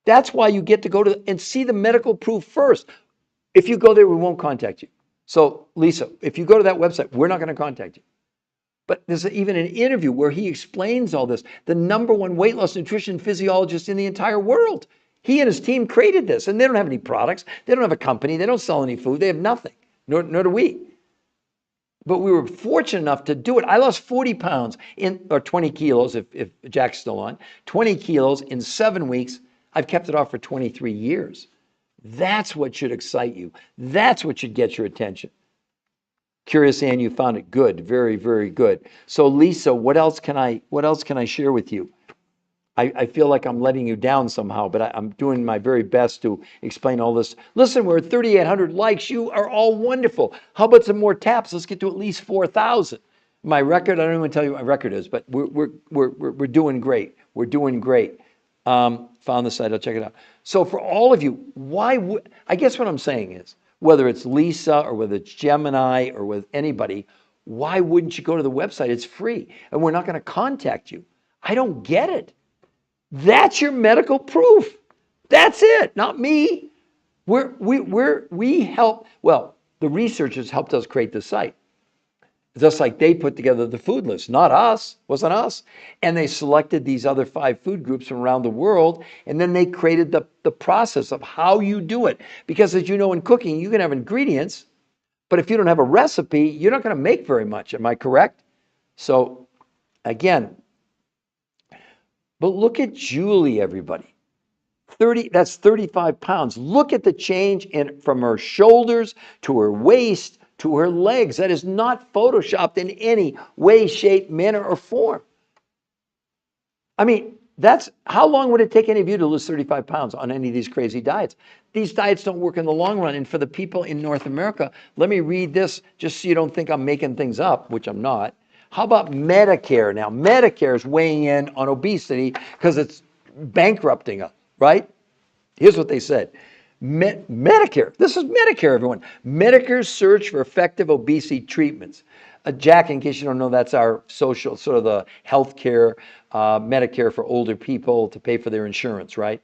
S1: That's why you get to go to and see the medical proof first. If you go there, we won't contact you. So Lisa, if you go to that website, we're not going to contact you. But there's even an interview where he explains all this. The #1 weight loss nutrition physiologist in the entire world. He and his team created this, and they don't have any products. They don't have a company. They don't sell any food. They have nothing, nor do we. But we were fortunate enough to do it. I lost 40 pounds or 20 kilos, if Jack's still on, 20 kilos in 7 weeks. I've kept it off for 23 years. That's what should excite you. That's what should get your attention. Curious, Ann, you found it good. Very, very good. So Lisa, what else can I share with you? I feel like I'm letting you down somehow, but I'm doing my very best to explain all this. Listen, we're at 3,800 likes. You are all wonderful. How about some more taps? Let's get to at least 4,000. My record, I don't even tell you what my record is, but we're doing great. We're doing great. Found the site. I'll check it out. So for all of you, I guess what I'm saying is, whether it's Lisa or whether it's Gemini or with anybody, why wouldn't you go to the website? It's free, and we're not going to contact you. I don't get it. That's your medical proof. That's it, not me. We help. Well, the researchers helped us create the site. Just like they put together the food list, not us, wasn't us. And they selected these other 5 food groups from around the world, and then they created the process of how you do it. Because as you know, in cooking, you can have ingredients, but if you don't have a recipe, you're not going to make very much. Am I correct? So again, but look at Julie, everybody. That's 35 pounds. Look at the change from her shoulders to her waist to her legs. That is not photoshopped in any way, shape, manner, or form. I mean, how long would it take any of you to lose 35 pounds on any of these crazy diets? These diets don't work in the long run. And for the people in North America, let me read this just so you don't think I'm making things up, which I'm not. How about Medicare now? Medicare is weighing in on obesity because it's bankrupting us, right? Here's what they said. Medicare. This is Medicare, everyone. Medicare's search for effective obesity treatments. Jack, in case you don't know, that's our social, sort of the healthcare, Medicare for older people to pay for their insurance, right?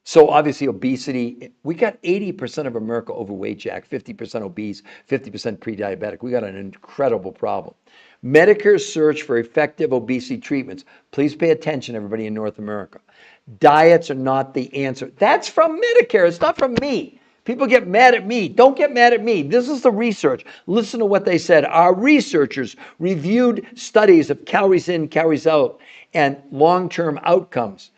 S1: So obviously obesity, we got 80% of America overweight, Jack, 50% obese, 50% pre-diabetic. We got an incredible problem. Medicare's search for effective obesity treatments. Please pay attention, everybody in North America. Diets are not the answer. That's from Medicare. It's not from me. People get mad at me. Don't get mad at me. This is the research. Listen to what they said. Our researchers reviewed studies of calories in, calories out, and long-term outcomes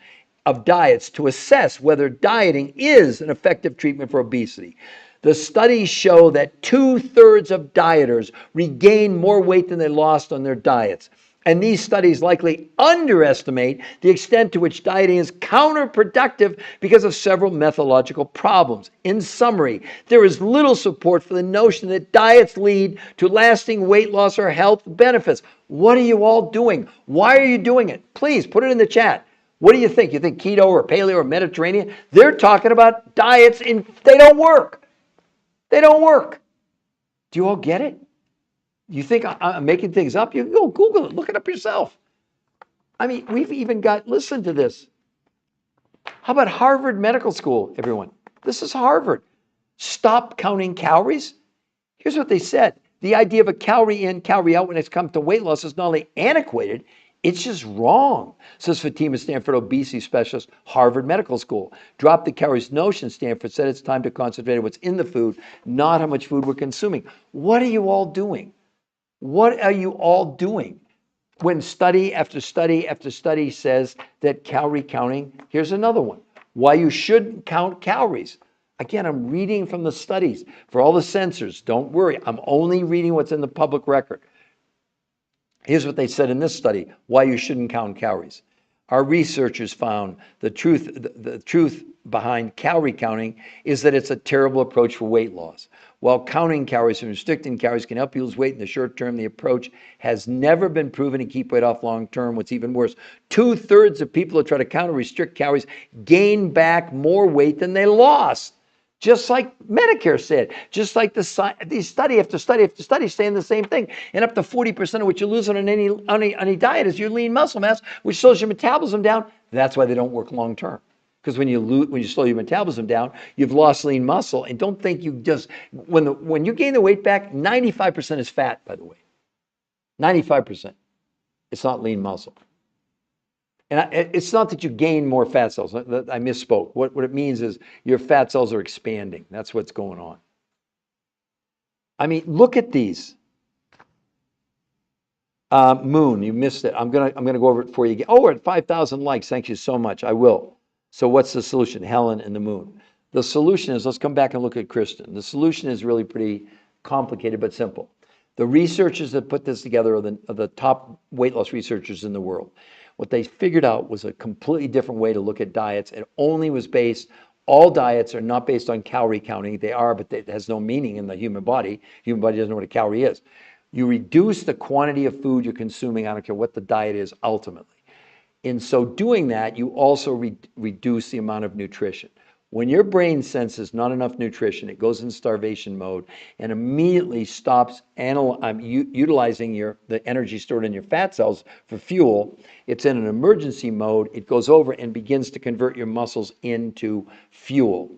S1: of diets to assess whether dieting is an effective treatment for obesity. The studies show that 2/3 of dieters regain more weight than they lost on their diets. And these studies likely underestimate the extent to which dieting is counterproductive because of several methodological problems. In summary, there is little support for the notion that diets lead to lasting weight loss or health benefits. What are you all doing? Why are you doing it? Please put it in the chat. What do you think? You think keto or paleo or Mediterranean? They're talking about diets they don't work. They don't work. Do you all get it? You think I'm making things up? You can go Google it. Look it up yourself. I mean, we've even got, listen to this. How about Harvard Medical School, everyone? This is Harvard. Stop counting calories. Here's what they said. The idea of a calorie in, calorie out when it comes to weight loss is not only antiquated, it's just wrong, says Fatima Stanford, obesity specialist, Harvard Medical School. Drop the calories notion, Stanford said. It's time to concentrate on what's in the food, not how much food we're consuming. What are you all doing? What are you all doing? When study after study after study says that calorie counting, here's another one. Why you shouldn't count calories. Again, I'm reading from the studies. For all the censors, don't worry. I'm only reading what's in the public record. Here's what they said in this study, why you shouldn't count calories. Our researchers found the truth behind calorie counting is that it's a terrible approach for weight loss. While counting calories and restricting calories can help you lose weight in the short term, the approach has never been proven to keep weight off long term. What's even worse, 2/3 of people who try to count or restrict calories gain back more weight than they lost. Just like Medicare said, just like these study after study after study saying the same thing. And up to 40% of what you lose on any diet is your lean muscle mass, which slows your metabolism down. That's why they don't work long term. Because when you slow your metabolism down, you've lost lean muscle. And don't think you just, when you gain the weight back, 95% is fat, by the way. 95%. It's not lean muscle. And it's not that you gain more fat cells. I misspoke. What it means is your fat cells are expanding. That's what's going on. I mean, look at these. Moon, you missed it. I'm gonna go over it for you again. Oh, we're at 5,000 likes. Thank you so much. I will. So what's the solution? Helen and the moon. The solution is, let's come back and look at Kristen. The solution is really pretty complicated but simple. The researchers that put this together are the top weight loss researchers in the world. What they figured out was a completely different way to look at diets. It only was all diets are not based on calorie counting. They are, but it has no meaning in the human body. Human body doesn't know what a calorie is. You reduce the quantity of food you're consuming, I don't care what the diet is ultimately. In so doing that, you also reduce the amount of nutrition. When your brain senses not enough nutrition, it goes in starvation mode and immediately stops utilizing the energy stored in your fat cells for fuel. It's in an emergency mode. It goes over and begins to convert your muscles into fuel.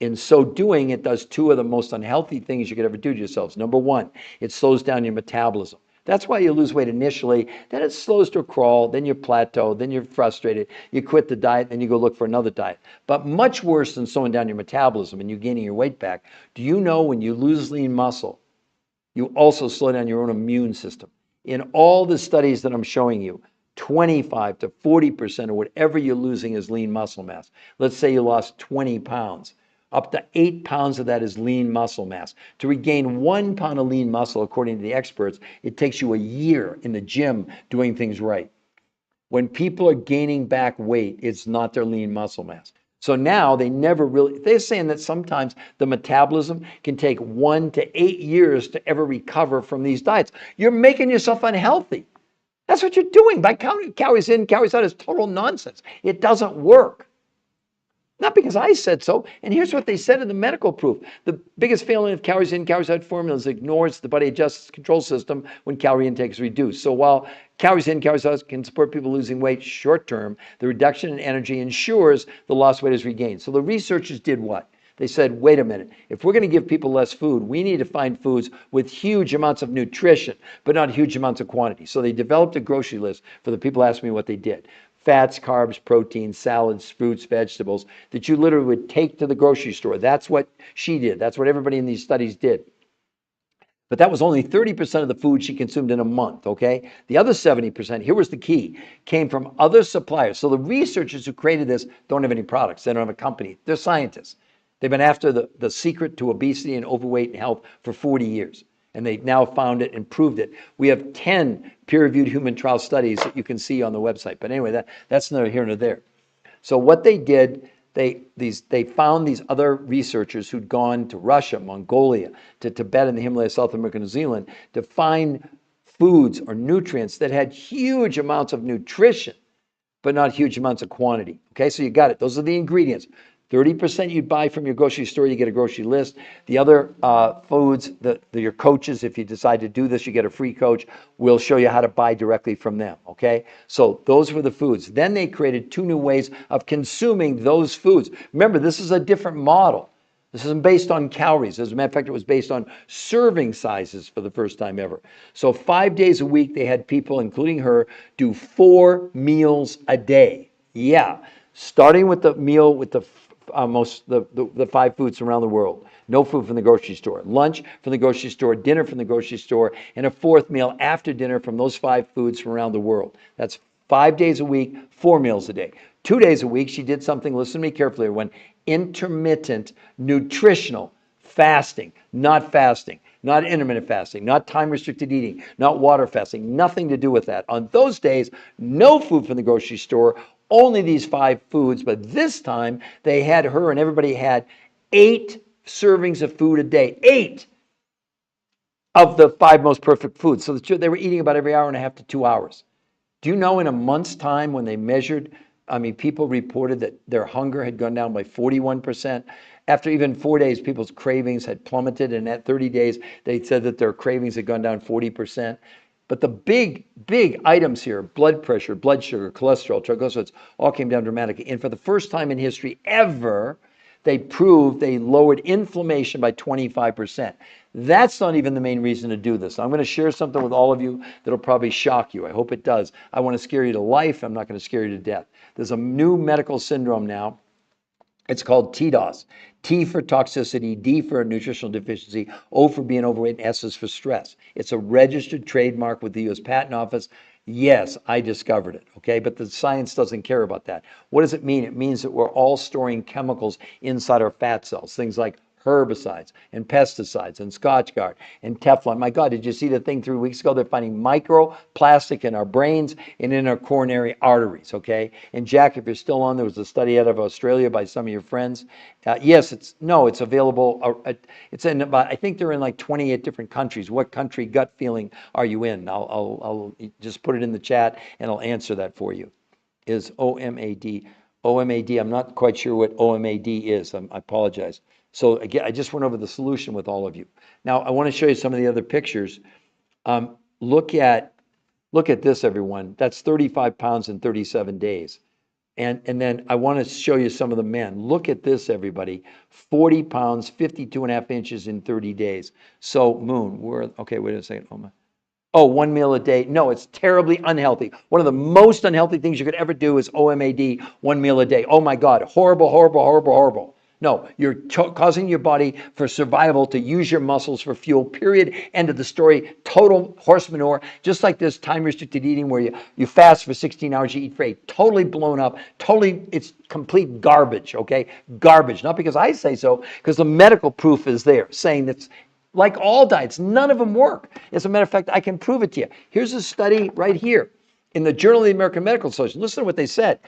S1: In so doing, it does two of the most unhealthy things you could ever do to yourselves. Number one, it slows down your metabolism. That's why you lose weight initially, then it slows to a crawl, then you plateau, then you're frustrated, you quit the diet, then you go look for another diet. But much worse than slowing down your metabolism and you gaining your weight back, do you know when you lose lean muscle, you also slow down your own immune system? In all the studies that I'm showing you, 25 to 40% of whatever you're losing is lean muscle mass. Let's say you lost 20 pounds. Up to 8 pounds of that is lean muscle mass. To regain 1 pound of lean muscle, according to the experts, it takes you a year in the gym doing things right. When people are gaining back weight, it's not their lean muscle mass. So now they're saying that sometimes the metabolism can take 1 to 8 years to ever recover from these diets. You're making yourself unhealthy. That's what you're doing by counting calories in, calories out is total nonsense. It doesn't work. Not because I said so. And here's what they said in the medical proof. The biggest failing of calories in, calories out formulas ignores the body adjusts control system when calorie intake is reduced. So while calories in, calories out can support people losing weight short term, the reduction in energy ensures the lost weight is regained. So the researchers did what? They said, wait a minute, if we're going to give people less food, we need to find foods with huge amounts of nutrition, but not huge amounts of quantity. So they developed a grocery list for the people asking me what they did. Fats, carbs, proteins, salads, fruits, vegetables that you literally would take to the grocery store. That's what she did. That's what everybody in these studies did. But that was only 30% of the food she consumed in a month, okay? The other 70%, here was the key, came from other suppliers. So the researchers who created this don't have any products. They don't have a company. They're scientists. They've been after the secret to obesity and overweight and health for 40 years. And they now found it and proved it. We have 10 peer-reviewed human trial studies that you can see on the website. But anyway, that's neither here nor there. So what they did, they found these other researchers who'd gone to Russia, Mongolia, to Tibet and the Himalayas, South America, New Zealand, to find foods or nutrients that had huge amounts of nutrition, but not huge amounts of quantity. Okay, so you got it. Those are the ingredients. 30% you'd buy from your grocery store, you get a grocery list. The other foods, your coaches, if you decide to do this, you get a free coach, will show you how to buy directly from them, okay? So those were the foods. Then they created 2 new ways of consuming those foods. Remember, this is a different model. This isn't based on calories. As a matter of fact, it was based on serving sizes for the first time ever. So 5 days a week, they had people, including her, do 4 meals a day. Yeah, starting with the meal with the 5 foods from around the world. No food from the grocery store. Lunch from the grocery store, dinner from the grocery store, and a 4th meal after dinner from those 5 foods from around the world. That's 5 days a week, 4 meals a day. 2 days a week, she did something, listen to me carefully, everyone, intermittent nutritional fasting, not intermittent fasting, not time-restricted eating, not water fasting, nothing to do with that. On those days, no food from the grocery store, only these 5 foods, but this time they had her and everybody had 8 servings of food a day. 8 of the 5 most perfect foods. So they were eating about every hour and a half to 2 hours. Do you know in a month's time when they measured, people reported that their hunger had gone down by 41%. After even 4 days, people's cravings had plummeted. And at 30 days, they said that their cravings had gone down 40%. But the big items here, blood pressure, blood sugar, cholesterol, triglycerides, all came down dramatically. And for the first time in history ever, they proved they lowered inflammation by 25%. That's not even the main reason to do this. I'm going to share something with all of you that'll probably shock you. I hope it does. I want to scare you to life. I'm not going to scare you to death. There's a new medical syndrome now. It's called TDOS. T for toxicity, D for nutritional deficiency, O for being overweight, and S is for stress. It's a registered trademark with the U.S. Patent Office. Yes, I discovered it, okay? But the science doesn't care about that. What does it mean? It means that we're all storing chemicals inside our fat cells, things like herbicides and pesticides and Scotchgard and Teflon. My God, did you see the thing 3 weeks ago? They're finding microplastic in our brains and in our coronary arteries, okay? And Jack, if you're still on, there was a study out of Australia by some of your friends. Yes, it's available. It's in about, I think they're in like 28 different countries. What country gut feeling are you in? I'll just put it in the chat and I'll answer that for you. Is OMAD. OMAD, I'm not quite sure what OMAD is. I apologize. So again, I just went over the solution with all of you. Now, I want to show you some of the other pictures. Look at this, everyone. That's 35 pounds in 37 days. And then I want to show you some of the men. Look at this, everybody. 40 pounds, 52.5 inches in 30 days. So, Moon, okay, wait a second. Oh, 1 meal a day. No, it's terribly unhealthy. One of the most unhealthy things you could ever do is OMAD, 1 meal a day. Oh my God, horrible, horrible, horrible, horrible. No, you're causing your body for survival to use your muscles for fuel, period. End of the story. Total horse manure. Just like this time-restricted eating where you fast for 16 hours, you eat for 8. Totally blown up. It's complete garbage, okay? Garbage. Not because I say so, because the medical proof is there saying that's like all diets. None of them work. As a matter of fact, I can prove it to you. Here's a study right here in the Journal of the American Medical Association. Listen to what they said.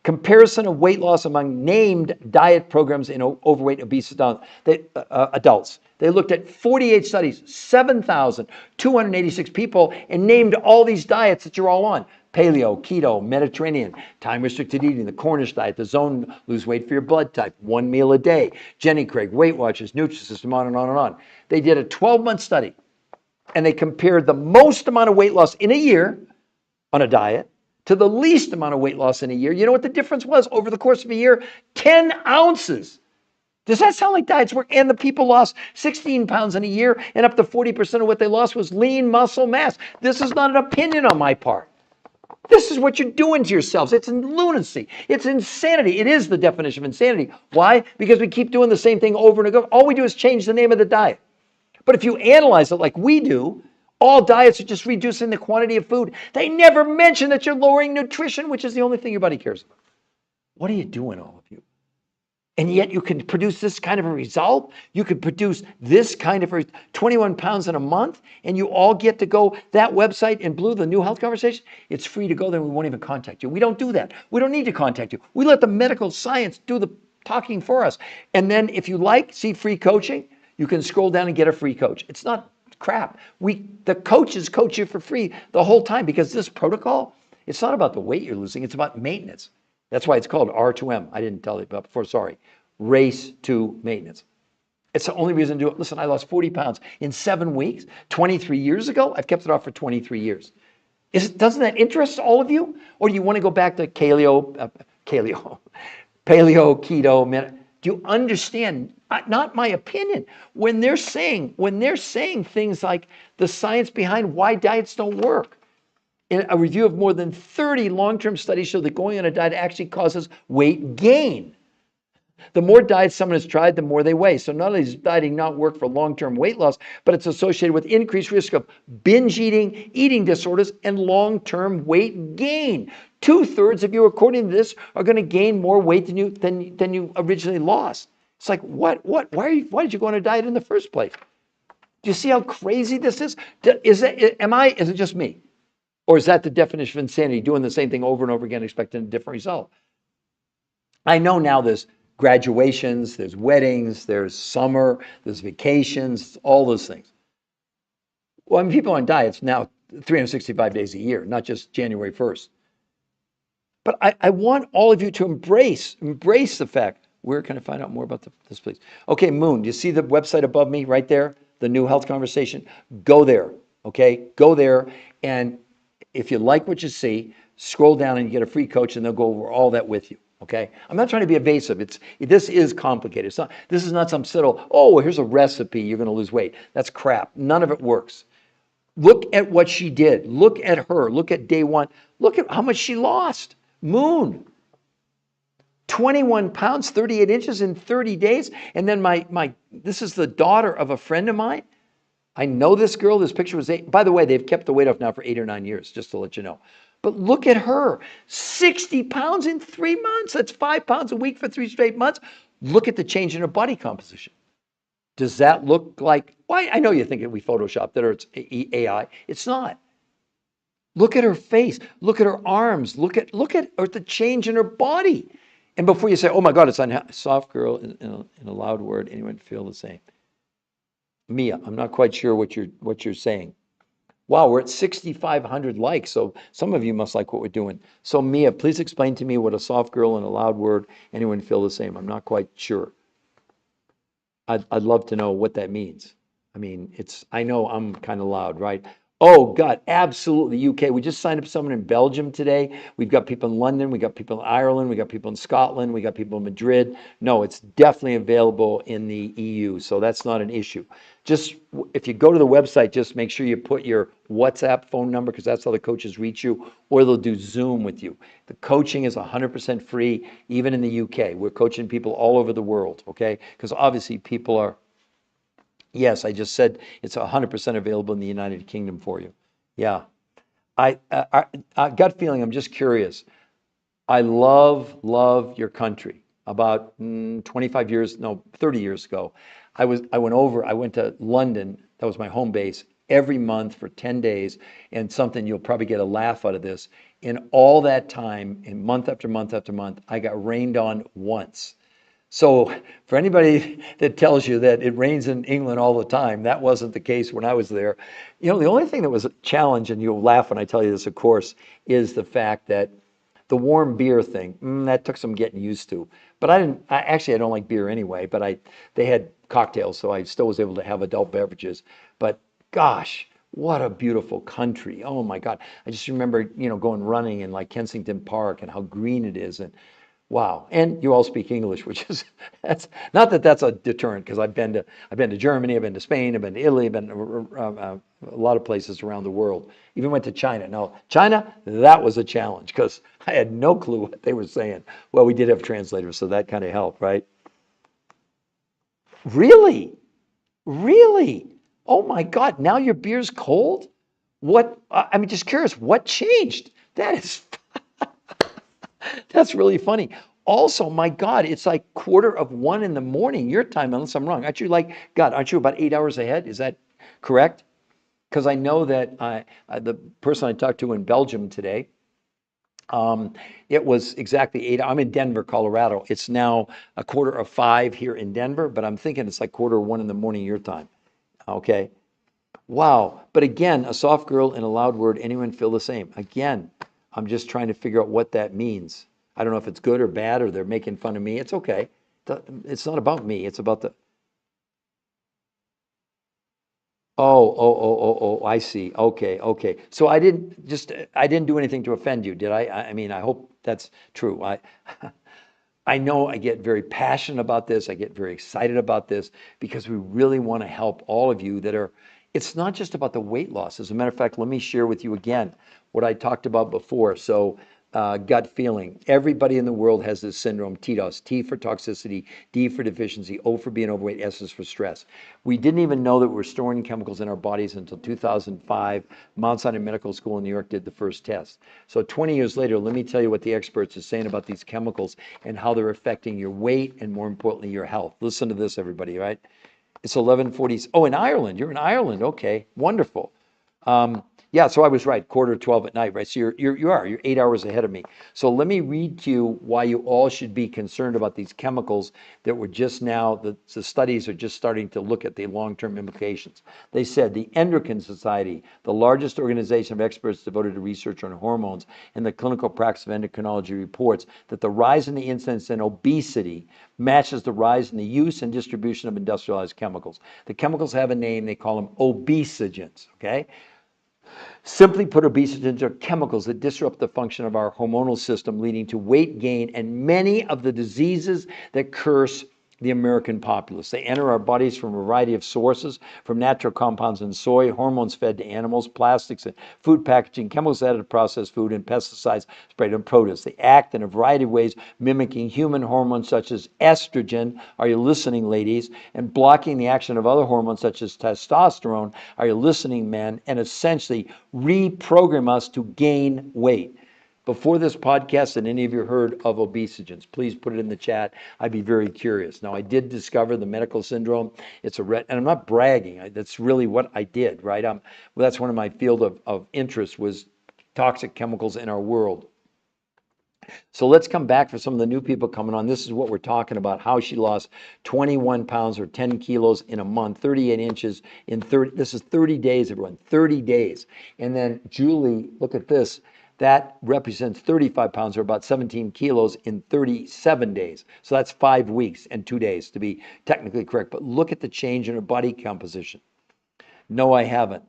S1: Comparison of weight loss among named diet programs in overweight, obese adults. They looked at 48 studies, 7,286 people, and named all these diets that you're all on. paleo, keto, Mediterranean, time-restricted eating, the Cornish diet, the zone, lose weight for your blood type, 1 meal a day, Jenny Craig, Weight Watchers, Nutrisystem, on and on and on. They did a 12-month study, and they compared the most amount of weight loss in a year on a diet to the least amount of weight loss in a year. You know what the difference was over the course of a year? 10 ounces. Does that sound like diets work? And the people lost 16 pounds in a year, and up to 40% of what they lost was lean muscle mass. This is not an opinion on my part. This is what you're doing to yourselves. It's lunacy. It's insanity. It is the definition of insanity. Why? Because we keep doing the same thing over and over. All we do is change the name of the diet. But if you analyze it like we do, all diets are just reducing the quantity of food. They never mention that you're lowering nutrition, which is the only thing your body cares about. What are you doing, all of you? And yet you can produce this kind of a result. You could produce this kind of 21 pounds in a month, and you all get to go that website in blue, the New Health Conversation. It's free to go there. We won't even contact you. We don't do that. We don't need to contact you. We let the medical science do the talking for us. And then if you see free coaching, you can scroll down and get a free coach. It's not crap. The coaches coach you for free the whole time, because this protocol, it's not about the weight you're losing. It's about maintenance. That's why it's called R2M. I didn't tell you about before, sorry. Race to maintenance. It's the only reason to do it. Listen, I lost 40 pounds in 7 weeks, 23 years ago. I've kept it off for 23 years. Doesn't that interest all of you? Or do you want to go back to paleo, keto? Do you understand? Not my opinion. When they're saying things like the science behind why diets don't work. In a review of more than 30 long-term studies show that going on a diet actually causes weight gain. The more diets someone has tried, the more they weigh. So not only does dieting not work for long-term weight loss, but it's associated with increased risk of binge eating, eating disorders, and long-term weight gain. 2/3 of you, according to this, are going to gain more weight than you originally lost. It's like, what? Why did you go on a diet in the first place? Do you see how crazy this is? Is it just me? Or is that the definition of insanity, doing the same thing over and over again, expecting a different result? I know now there's graduations, there's weddings, there's summer, there's vacations, all those things. Well, I mean, people on diets now 365 days a year, not just January 1st. But I want all of you to embrace the fact. Where can I find out more about this, please? Okay, Moon, do you see the website above me right there? The New Health Conversation? Go there, okay? Go there, and if you like what you see, scroll down and you get a free coach, and they'll go over all that with you. Okay, I'm not trying to be evasive. This is complicated. This is not some subtle, here's a recipe, you're going to lose weight. That's crap. None of it works. Look at what she did. Look at her. Look at day one. Look at how much she lost. Moon. 21 pounds, 38 inches in 30 days. And then this is the daughter of a friend of mine. I know this girl. This picture was 8. By the way, they've kept the weight off now for 8 or 9 years, just to let you know. But look at her, 60 pounds in 3 months. That's 5 pounds a week for 3 straight months. Look at the change in her body composition. Does that look like, why? I know you think we photoshopped it or it's AI. It's not. Look at her face. Look at her arms. Look at the change in her body. And before you say, oh my God, it's unhealthy. Soft girl in a loud word. Anyone feel the same? Mia, I'm not quite sure what you're saying. Wow, we're at 6,500 likes, so some of you must like what we're doing. So Mia, please explain to me what a soft girl in a loud word. Anyone feel the same? I'm not quite sure. I'd love to know what that means. I mean, I know I'm kind of loud, right? Oh God, absolutely. UK. We just signed up someone in Belgium today. We've got people in London. We got people in Ireland. We got people in Scotland. We got people in Madrid. No, it's definitely available in the EU. So that's not an issue. Just if you go to the website, just make sure you put your WhatsApp phone number, because that's how the coaches reach you, or they'll do Zoom with you. The coaching is 100% free, even in the UK. We're coaching people all over the world, okay? Because obviously people are. Yes, I just said it's 100% available in the United Kingdom for you. Yeah. I gut feeling, I'm just curious. I love your country. About 30 years ago, I went to London. That was my home base every month for 10 days. And something you'll probably get a laugh out of this. In all that time, in month after month after month, I got rained on once. So for anybody that tells you that it rains in England all the time, that wasn't the case when I was there. You know, the only thing that was a challenge, and you'll laugh when I tell you this, of course, is the fact that the warm beer thing, that took some getting used to. But I don't like beer anyway, but they had cocktails, so I still was able to have adult beverages. But gosh, what a beautiful country. Oh my God. I just remember, going running in like Kensington Park and how green it is. And wow. And you all speak English, which is that's not that that's a deterrent because I've been to Germany, I've been to Spain, I've been to Italy, I've been to a lot of places around the world. Even went to China. Now, China, that was a challenge because I had no clue what they were saying. Well, we did have translators, so that kind of helped, right? Really? Really? Oh my God, now your beer's cold? What, I mean, just curious, what changed? That's really funny. Also, my God, it's like 1:45 in the morning your time, unless I'm wrong. Aren't you about 8 hours ahead? Is that correct? Because I know that the person I talked to in Belgium today, it was exactly 8. I'm in Denver, Colorado. It's now 4:45 here in Denver, but I'm thinking it's like 1:45 in the morning your time. Okay. Wow. But again, a soft girl and a loud word, anyone feel the same? Again, I'm just trying to figure out what that means. I don't know if it's good or bad or they're making fun of me. It's okay. It's not about me. It's about the, I see. Okay, okay. So I didn't do anything to offend you, did I? I mean, I hope that's true. I know I get very passionate about this. I get very excited about this because we really want to help all of you that are, it's not just about the weight loss. As a matter of fact, let me share with you again what I talked about before. So, gut feeling. Everybody in the world has this syndrome, TDOS, T for toxicity, D for deficiency, O for being overweight, S is for stress. We didn't even know that we're storing chemicals in our bodies until 2005. Mount Sinai Medical School in New York did the first test. So 20 years later, let me tell you what the experts are saying about these chemicals and how they're affecting your weight and more importantly, your health. Listen to this, everybody, right? It's 11:40. Oh, in Ireland. You're in Ireland. Okay, wonderful. Yeah, so I was right, 11:45 at night, right? So you're 8 hours ahead of me. So let me read to you why you all should be concerned about these chemicals that were just now, the studies are just starting to look at the long-term implications. They said the Endocrine Society, the largest organization of experts devoted to research on hormones and the clinical practice of endocrinology, reports that the rise in the incidence in obesity matches the rise in the use and distribution of industrialized chemicals. The chemicals have a name, they call them obesogens, okay? Simply put, obesogens are chemicals that disrupt the function of our hormonal system, leading to weight gain and many of the diseases that curse the American populace. They enter our bodies from a variety of sources, from natural compounds in soy, hormones fed to animals, plastics and food packaging, chemicals added to processed food, and pesticides sprayed on produce. They act in a variety of ways, mimicking human hormones such as estrogen, are you listening, ladies, and blocking the action of other hormones such as testosterone, are you listening, men, and essentially reprogram us to gain weight. Before this podcast, and any of you heard of obesogens, please put it in the chat. I'd be very curious. Now, I did discover the medical syndrome. And I'm not bragging. That's really what I did, right? Well, that's one of my field of interest was toxic chemicals in our world. So let's come back for some of the new people coming on. This is what we're talking about, how she lost 21 pounds or 10 kilos in a month, 38 inches in 30, this is 30 days, everyone, 30 days. And then Julie, look at this. That represents 35 pounds or about 17 kilos in 37 days. So that's 5 weeks and 2 days to be technically correct. But look at the change in her body composition. No, I haven't.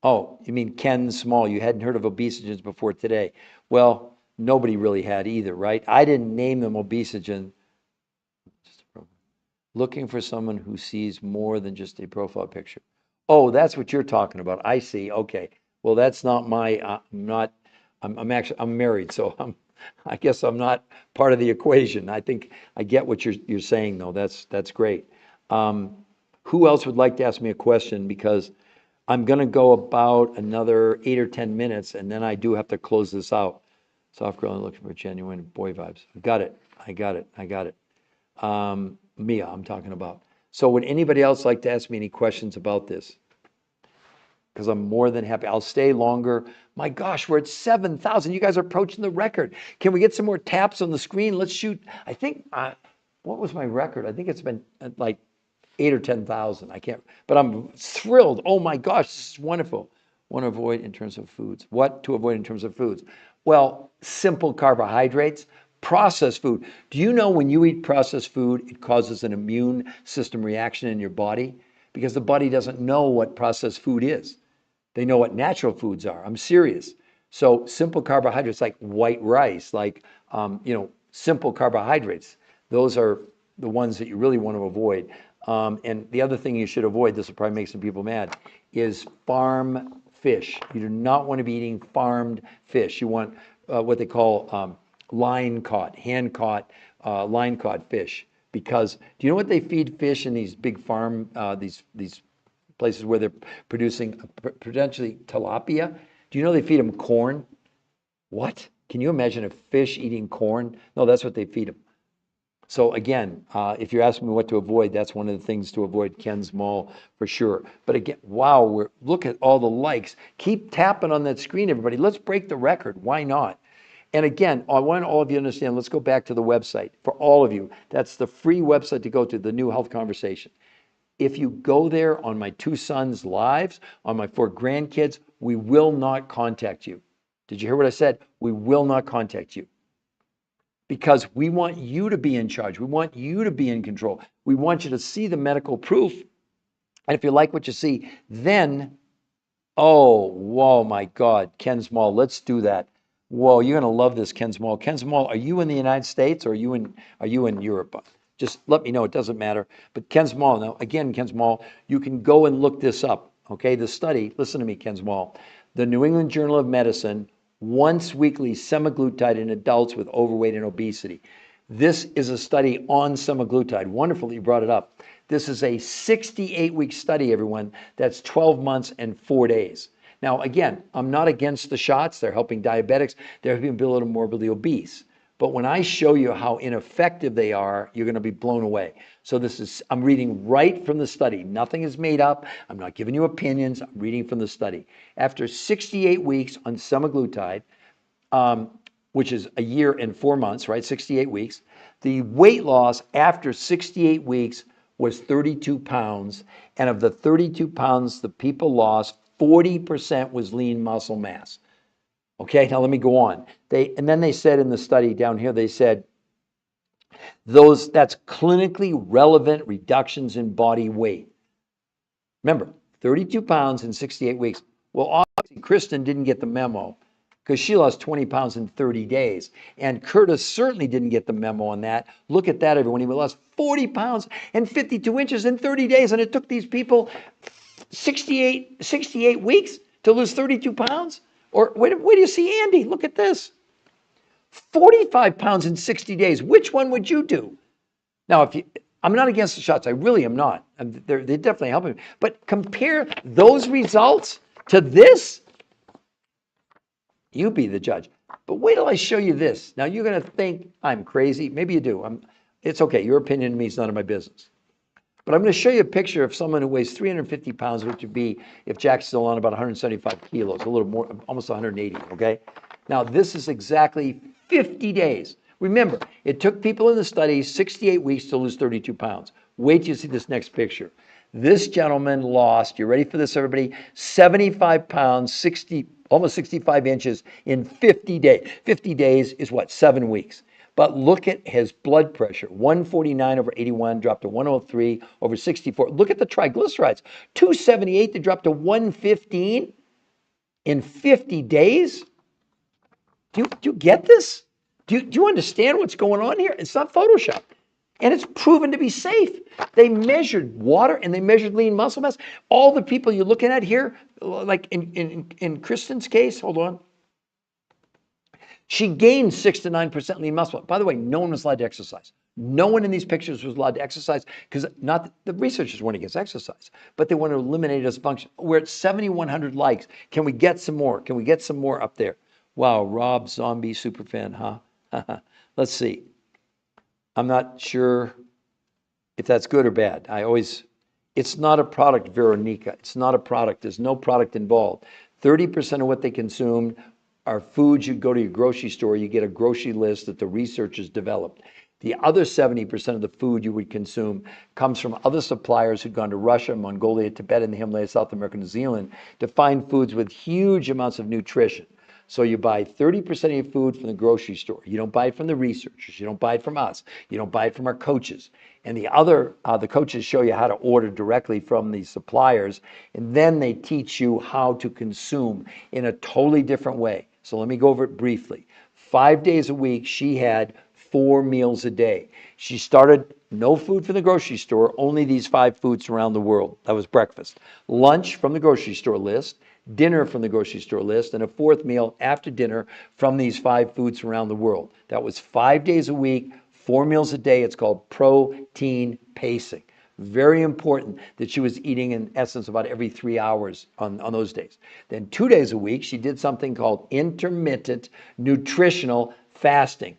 S1: Oh, you mean Ken Small. You hadn't heard of obesogens before today. Well, nobody really had either, right? I didn't name them obesogen. Looking for someone who sees more than just a profile picture. Oh, that's what you're talking about. I see. Okay. Well, that's not my, I'm married, so I guess I'm not part of the equation. I think I get what you're saying though. That's great. Who else would like to ask me a question? Because I'm going to go about another 8 or 10 minutes, and then I do have to close this out. Soft girl looking for genuine boy vibes. I got it. I got it. I got it. Mia, I'm talking about. So would anybody else like to ask me any questions about this? Because I'm more than happy. I'll stay longer. My gosh, we're at 7,000. You guys are approaching the record. Can we get some more taps on the screen? Let's shoot. I think what was my record? I think it's been like 8 or 10,000. I can't, but I'm thrilled. Oh my gosh, this is wonderful. Want to avoid in terms of foods. What to avoid in terms of foods? Well, simple carbohydrates, processed food. Do you know when you eat processed food, it causes an immune system reaction in your body? Because the body doesn't know what processed food is. They know what natural foods are. I'm serious. So simple carbohydrates like white rice, like simple carbohydrates. Those are the ones that you really want to avoid. And the other thing you should avoid, this will probably make some people mad, is farm fish. You do not want to be eating farmed fish. You want what they call line caught, hand caught, line caught fish. Because do you know what they feed fish in these big farm, these places where they're producing potentially tilapia? Do you know they feed them corn? What? Can you imagine a fish eating corn? No, that's what they feed them. So again, if you're asking me what to avoid, that's one of the things to avoid, Ken's Mall for sure. But again, wow, look at all the likes. Keep tapping on that screen, everybody. Let's break the record. Why not? And again, I want all of you to understand, let's go back to the website. For all of you, that's the free website to go to, the New Health Conversation. If you go there on my 2 sons' lives, on my 4 grandkids, we will not contact you. Did you hear what I said? We will not contact you. Because we want you to be in charge. We want you to be in control. We want you to see the medical proof. And if you like what you see, then, oh, whoa, my God, Ken's Mall, let's do that. Whoa, you're going to love this, Ken's Mall. Ken's Mall, are you in the United States or are you in Europe? Just let me know. It doesn't matter. But Ken's Mall, now, again, Ken's Mall, you can go and look this up, okay? The study, listen to me, Ken's Mall. The New England Journal of Medicine, once weekly semaglutide in adults with overweight and obesity. This is a study on semaglutide. Wonderful that you brought it up. This is a 68-week study, everyone. That's 12 months and 4 days. Now, again, I'm not against the shots. They're helping diabetics. They're helping people that are morbidly obese. But when I show you how ineffective they are, you're going to be blown away. So I'm reading right from the study. Nothing is made up. I'm not giving you opinions. I'm reading from the study. After 68 weeks on semaglutide, which is a year and 4 months, right? 68 weeks. The weight loss after 68 weeks was 32 pounds. And of the 32 pounds the people lost, 40% was lean muscle mass. Okay, now let me go on. And then they said in the study down here, they said that's clinically relevant reductions in body weight. Remember, 32 pounds in 68 weeks. Well, obviously, Kristen didn't get the memo because she lost 20 pounds in 30 days. And Curtis certainly didn't get the memo on that. Look at that, everyone. He lost 40 pounds and 52 inches in 30 days. And it took these people 68 weeks to lose 32 pounds. Or where do you see Andy? Look at this. 45 pounds in 60 days. Which one would you do? Now, I'm not against the shots. I really am not. They're definitely helping me. But compare those results to this. You be the judge. But wait till I show you this. Now, you're going to think I'm crazy. Maybe you do. It's okay. Your opinion to me is none of my business. But I'm going to show you a picture of someone who weighs 350 pounds, which would be, if Jack's still on, about 175 kilos, a little more, almost 180, okay? Now, this is exactly 50 days. Remember, it took people in the study 68 weeks to lose 32 pounds. Wait till you see this next picture. This gentleman lost, you ready for this, everybody? 75 pounds, almost 65 inches in 50 days. 50 days is what, 7 weeks. But look at his blood pressure, 149 over 81, dropped to 103 over 64. Look at the triglycerides, 278 to drop to 115 in 50 days. Do you get this? Do you understand what's going on here? It's not Photoshop. And it's proven to be safe. They measured water and they measured lean muscle mass. All the people you're looking at here, like in Kristen's case, hold on. She gained 6 to 9% lean muscle. By the way, no one was allowed to exercise. No one in these pictures was allowed to exercise because the researchers weren't against exercise, but they want to eliminate it as a function. We're at 7,100 likes. Can we get some more? Can we get some more up there? Wow, Rob Zombie superfan, huh? Let's see. I'm not sure if that's good or bad. It's not a product, Veronica. It's not a product. There's no product involved. 30% of what they consumed are foods. You go to your grocery store, you get a grocery list that the researchers developed. The other 70% of the food you would consume comes from other suppliers who've gone to Russia, Mongolia, Tibet, and the Himalayas, South America, New Zealand to find foods with huge amounts of nutrition. So you buy 30% of your food from the grocery store. You don't buy it from the researchers. You don't buy it from us. You don't buy it from our coaches. And the coaches show you how to order directly from these suppliers. And then they teach you how to consume in a totally different way. So let me go over it briefly. 5 days a week, she had 4 meals a day. She started no food from the grocery store, only these 5 foods around the world. That was breakfast. Lunch from the grocery store list, dinner from the grocery store list, and a 4th meal after dinner from these 5 foods around the world. That was 5 days a week, 4 meals a day. It's called protein pacing. Very important that she was eating in essence about every 3 hours on those days. Then 2 days a week, she did something called intermittent nutritional fasting.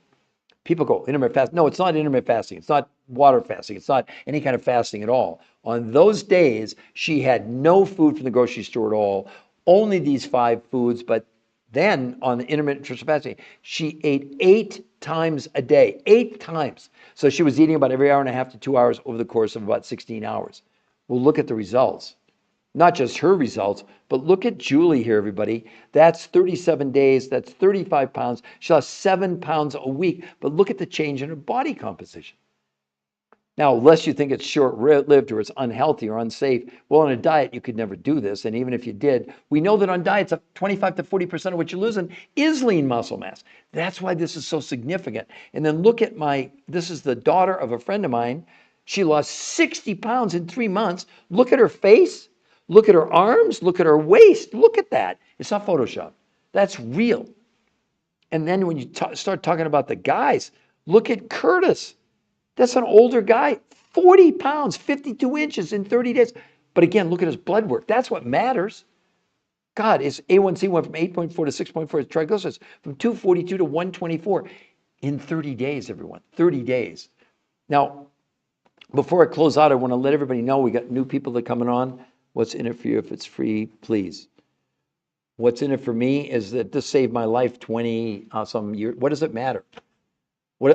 S1: People go, intermittent fasting. No, it's not intermittent fasting. It's not water fasting. It's not any kind of fasting at all. On those days, she had no food from the grocery store at all, only these 5 foods. But then on the intermittent nutritional fasting, she ate 8 times a day, 8 times. So she was eating about every hour and a half to 2 hours over the course of about 16 hours. Well, look at the results. Not just her results, but look at Julie here, everybody. That's 37 days. That's 35 pounds. She lost 7 pounds a week. But look at the change in her body composition. Now, unless you think it's short-lived or it's unhealthy or unsafe, well, on a diet, you could never do this. And even if you did, we know that on diets, 25 to 40% of what you're losing is lean muscle mass. That's why this is so significant. And then look at this is the daughter of a friend of mine. She lost 60 pounds in 3 months. Look at her face. Look at her arms. Look at her waist. Look at that. It's not Photoshop. That's real. And then when you start talking about the guys, look at Curtis. That's an older guy, 40 pounds, 52 inches in 30 days. But again, look at his blood work. That's what matters. God, his A1C went from 8.4 to 6.4. His triglycerides from 242 to 124 in 30 days, everyone. 30 days. Now, before I close out, I want to let everybody know we got new people that are coming on. What's in it for you if it's free, please? What's in it for me is that this saved my life 20 some years. What does it matter?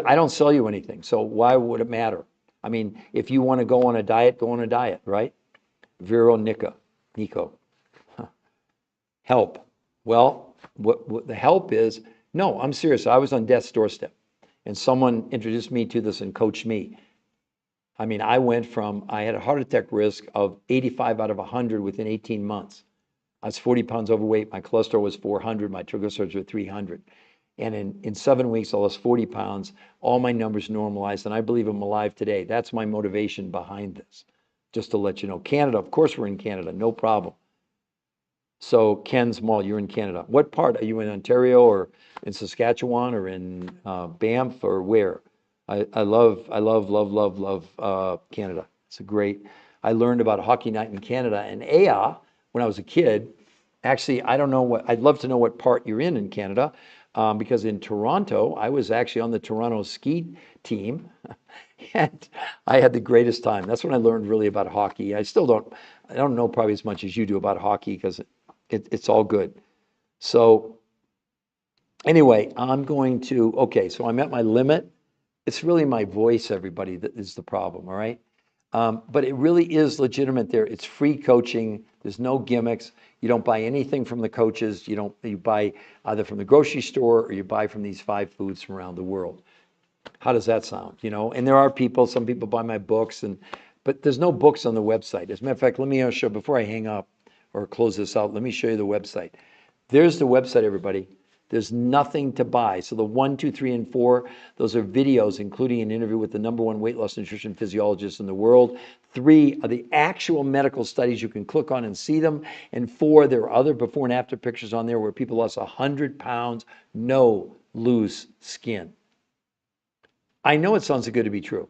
S1: I don't sell you anything, so why would it matter? I mean, if you want to go on a diet, go on a diet, right? Nico. Help. Well, what the help is, no, I'm serious. I was on death's doorstep, and someone introduced me to this and coached me. I mean, I had a heart attack risk of 85 out of 100 within 18 months. I was 40 pounds overweight. My cholesterol was 400. My triglycerides were 300. And in 7 weeks, I lost 40 pounds. All my numbers normalized, and I believe I'm alive today. That's my motivation behind this, just to let you know. Canada, of course we're in Canada, no problem. So Ken's Mall, you're in Canada. What part? Are you in Ontario or in Saskatchewan or in Banff or where? I love Canada. It's a great, I learned about Hockey Night in Canada and AA when I was a kid. Actually, I don't know I'd love to know what part you're in Canada. Because in Toronto, I was actually on the Toronto ski team, and I had the greatest time. That's when I learned really about hockey. I don't know probably as much as you do about hockey because it's all good. So anyway, so I'm at my limit. It's really my voice, everybody, that is the problem, all right? But it really is legitimate there. It's free coaching. There's no gimmicks. You don't buy anything from the coaches. You buy either from the grocery store or you buy from these 5 foods from around the world. How does that sound? And there are some people buy my books, but there's no books on the website. As a matter of fact, let me show, before I hang up or close this out, let me show you the website. There's the website, everybody. There's nothing to buy. So the 1, 2, 3, and 4, those are videos, including an interview with the #1 weight loss nutrition physiologist in the world. 3 are the actual medical studies. You can click on and see them. And 4, there are other before and after pictures on there where people lost 100 pounds, no loose skin. I know it sounds good to be true.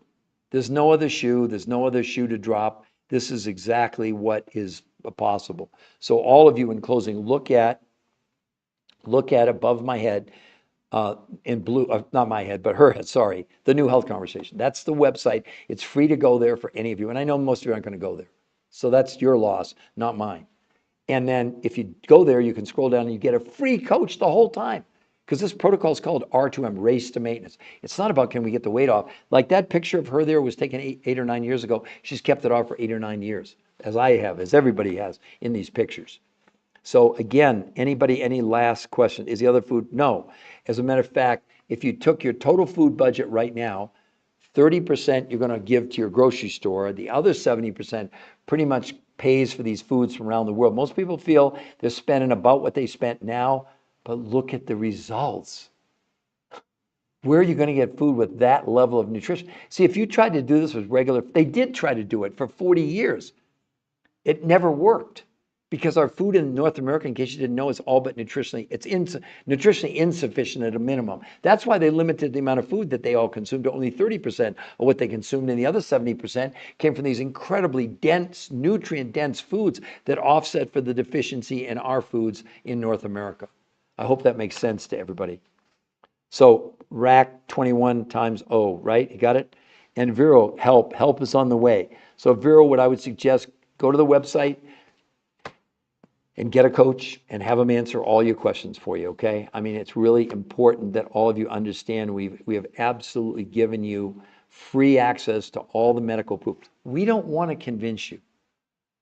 S1: There's no other shoe. There's no other shoe to drop. This is exactly what is possible. So all of you, in closing, look at above my head in blue, not my head, but her head, sorry, the New Health Conversation. That's the website. It's free to go there for any of you. And I know most of you aren't going to go there. So that's your loss, not mine. And then if you go there, you can scroll down and you get a free coach the whole time. Because this protocol is called R2M, race to maintenance. It's not about can we get the weight off. Like that picture of her there was taken eight or 9 years ago. She's kept it off for 8 or 9 years, as I have, as everybody has in these pictures. So again, anybody, any last question? Is the other food? No. As a matter of fact, if you took your total food budget right now, 30% you're going to give to your grocery store. The other 70% pretty much pays for these foods from around the world. Most people feel they're spending about what they spent now, but look at the results. Where are you going to get food with that level of nutrition? See, if you tried to do this with regular, they did try to do it for 40 years. It never worked because our food in North America, in case you didn't know, is all but nutritionally, nutritionally insufficient at a minimum. That's why they limited the amount of food that they all consumed to only 30% of what they consumed, and the other 70% came from these incredibly dense, nutrient-dense foods that offset for the deficiency in our foods in North America. I hope that makes sense to everybody. So rack 21 times O, right? You got it? And Vero, help is on the way. So Vero, what I would suggest, go to the website and get a coach and have them answer all your questions for you, okay? I mean, it's really important that all of you understand we have absolutely given you free access to all the medical proof. We don't want to convince you.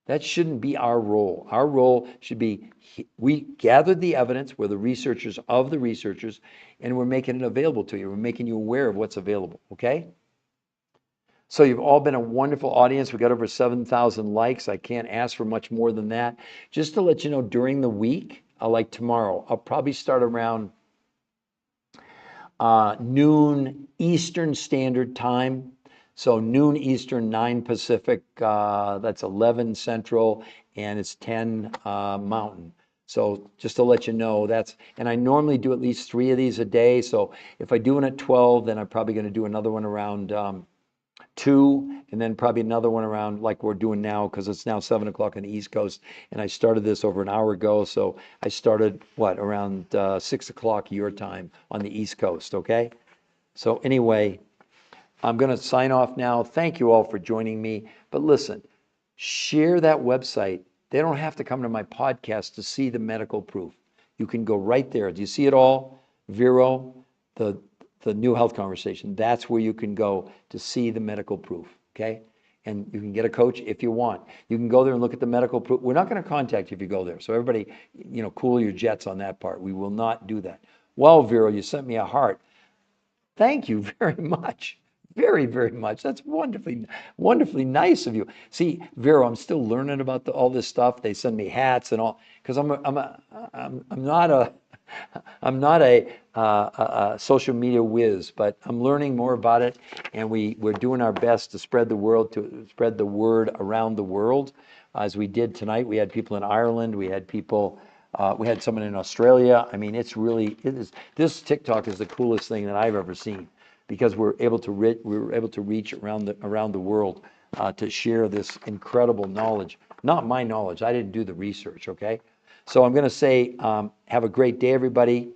S1: That shouldn't be our role. Our role should be, we gathered the evidence, we're the researchers of the researchers, and we're making it available to you. We're making you aware of what's available, okay? So you've all been a wonderful audience. We got over 7,000 likes. I can't ask for much more than that. Just to let you know, during the week, like tomorrow, I'll probably start around noon Eastern Standard Time. So noon Eastern, 9 Pacific, that's 11 Central, and it's 10 Mountain. So just to let you know, and I normally do at least 3 of these a day. So if I do one at 12, then I'm probably going to do another one around 2, and then probably another one around like we're doing now, because it's now 7 o'clock on the East Coast, and I started this over an hour ago. So I started, around 6 o'clock your time on the East Coast, okay? So anyway, I'm going to sign off now. Thank you all for joining me. But listen, share that website. They don't have to come to my podcast to see the medical proof. You can go right there. Do you see it all? Vero, the New Health Conversation. That's where you can go to see the medical proof, okay? And you can get a coach if you want. You can go there and look at the medical proof. We're not going to contact you if you go there. So everybody, cool your jets on that part. We will not do that. Well, Vero, you sent me a heart. Thank you very much. Very, very much. That's wonderfully, wonderfully nice of you. See, Vero, I'm still learning about all this stuff. They send me hats and all, because I'm not a social media whiz, but I'm learning more about it, and we're doing our best to spread the word around the world, as we did tonight. We had people in Ireland. We had people. We had someone in Australia. I mean, this TikTok is the coolest thing that I've ever seen, because we're able to reach around the world to share this incredible knowledge. Not my knowledge. I didn't do the research, okay? So I'm going to say, have a great day, everybody.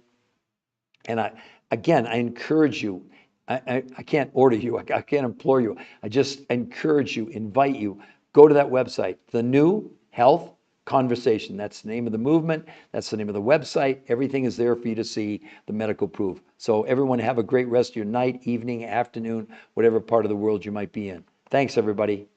S1: And I encourage you. I can't order you. I can't implore you. I just encourage you, invite you, go to that website, The New Health Conversation. That's the name of the movement. That's the name of the website. Everything is there for you to see the medical proof. So everyone have a great rest of your night, evening, afternoon, whatever part of the world you might be in. Thanks, everybody.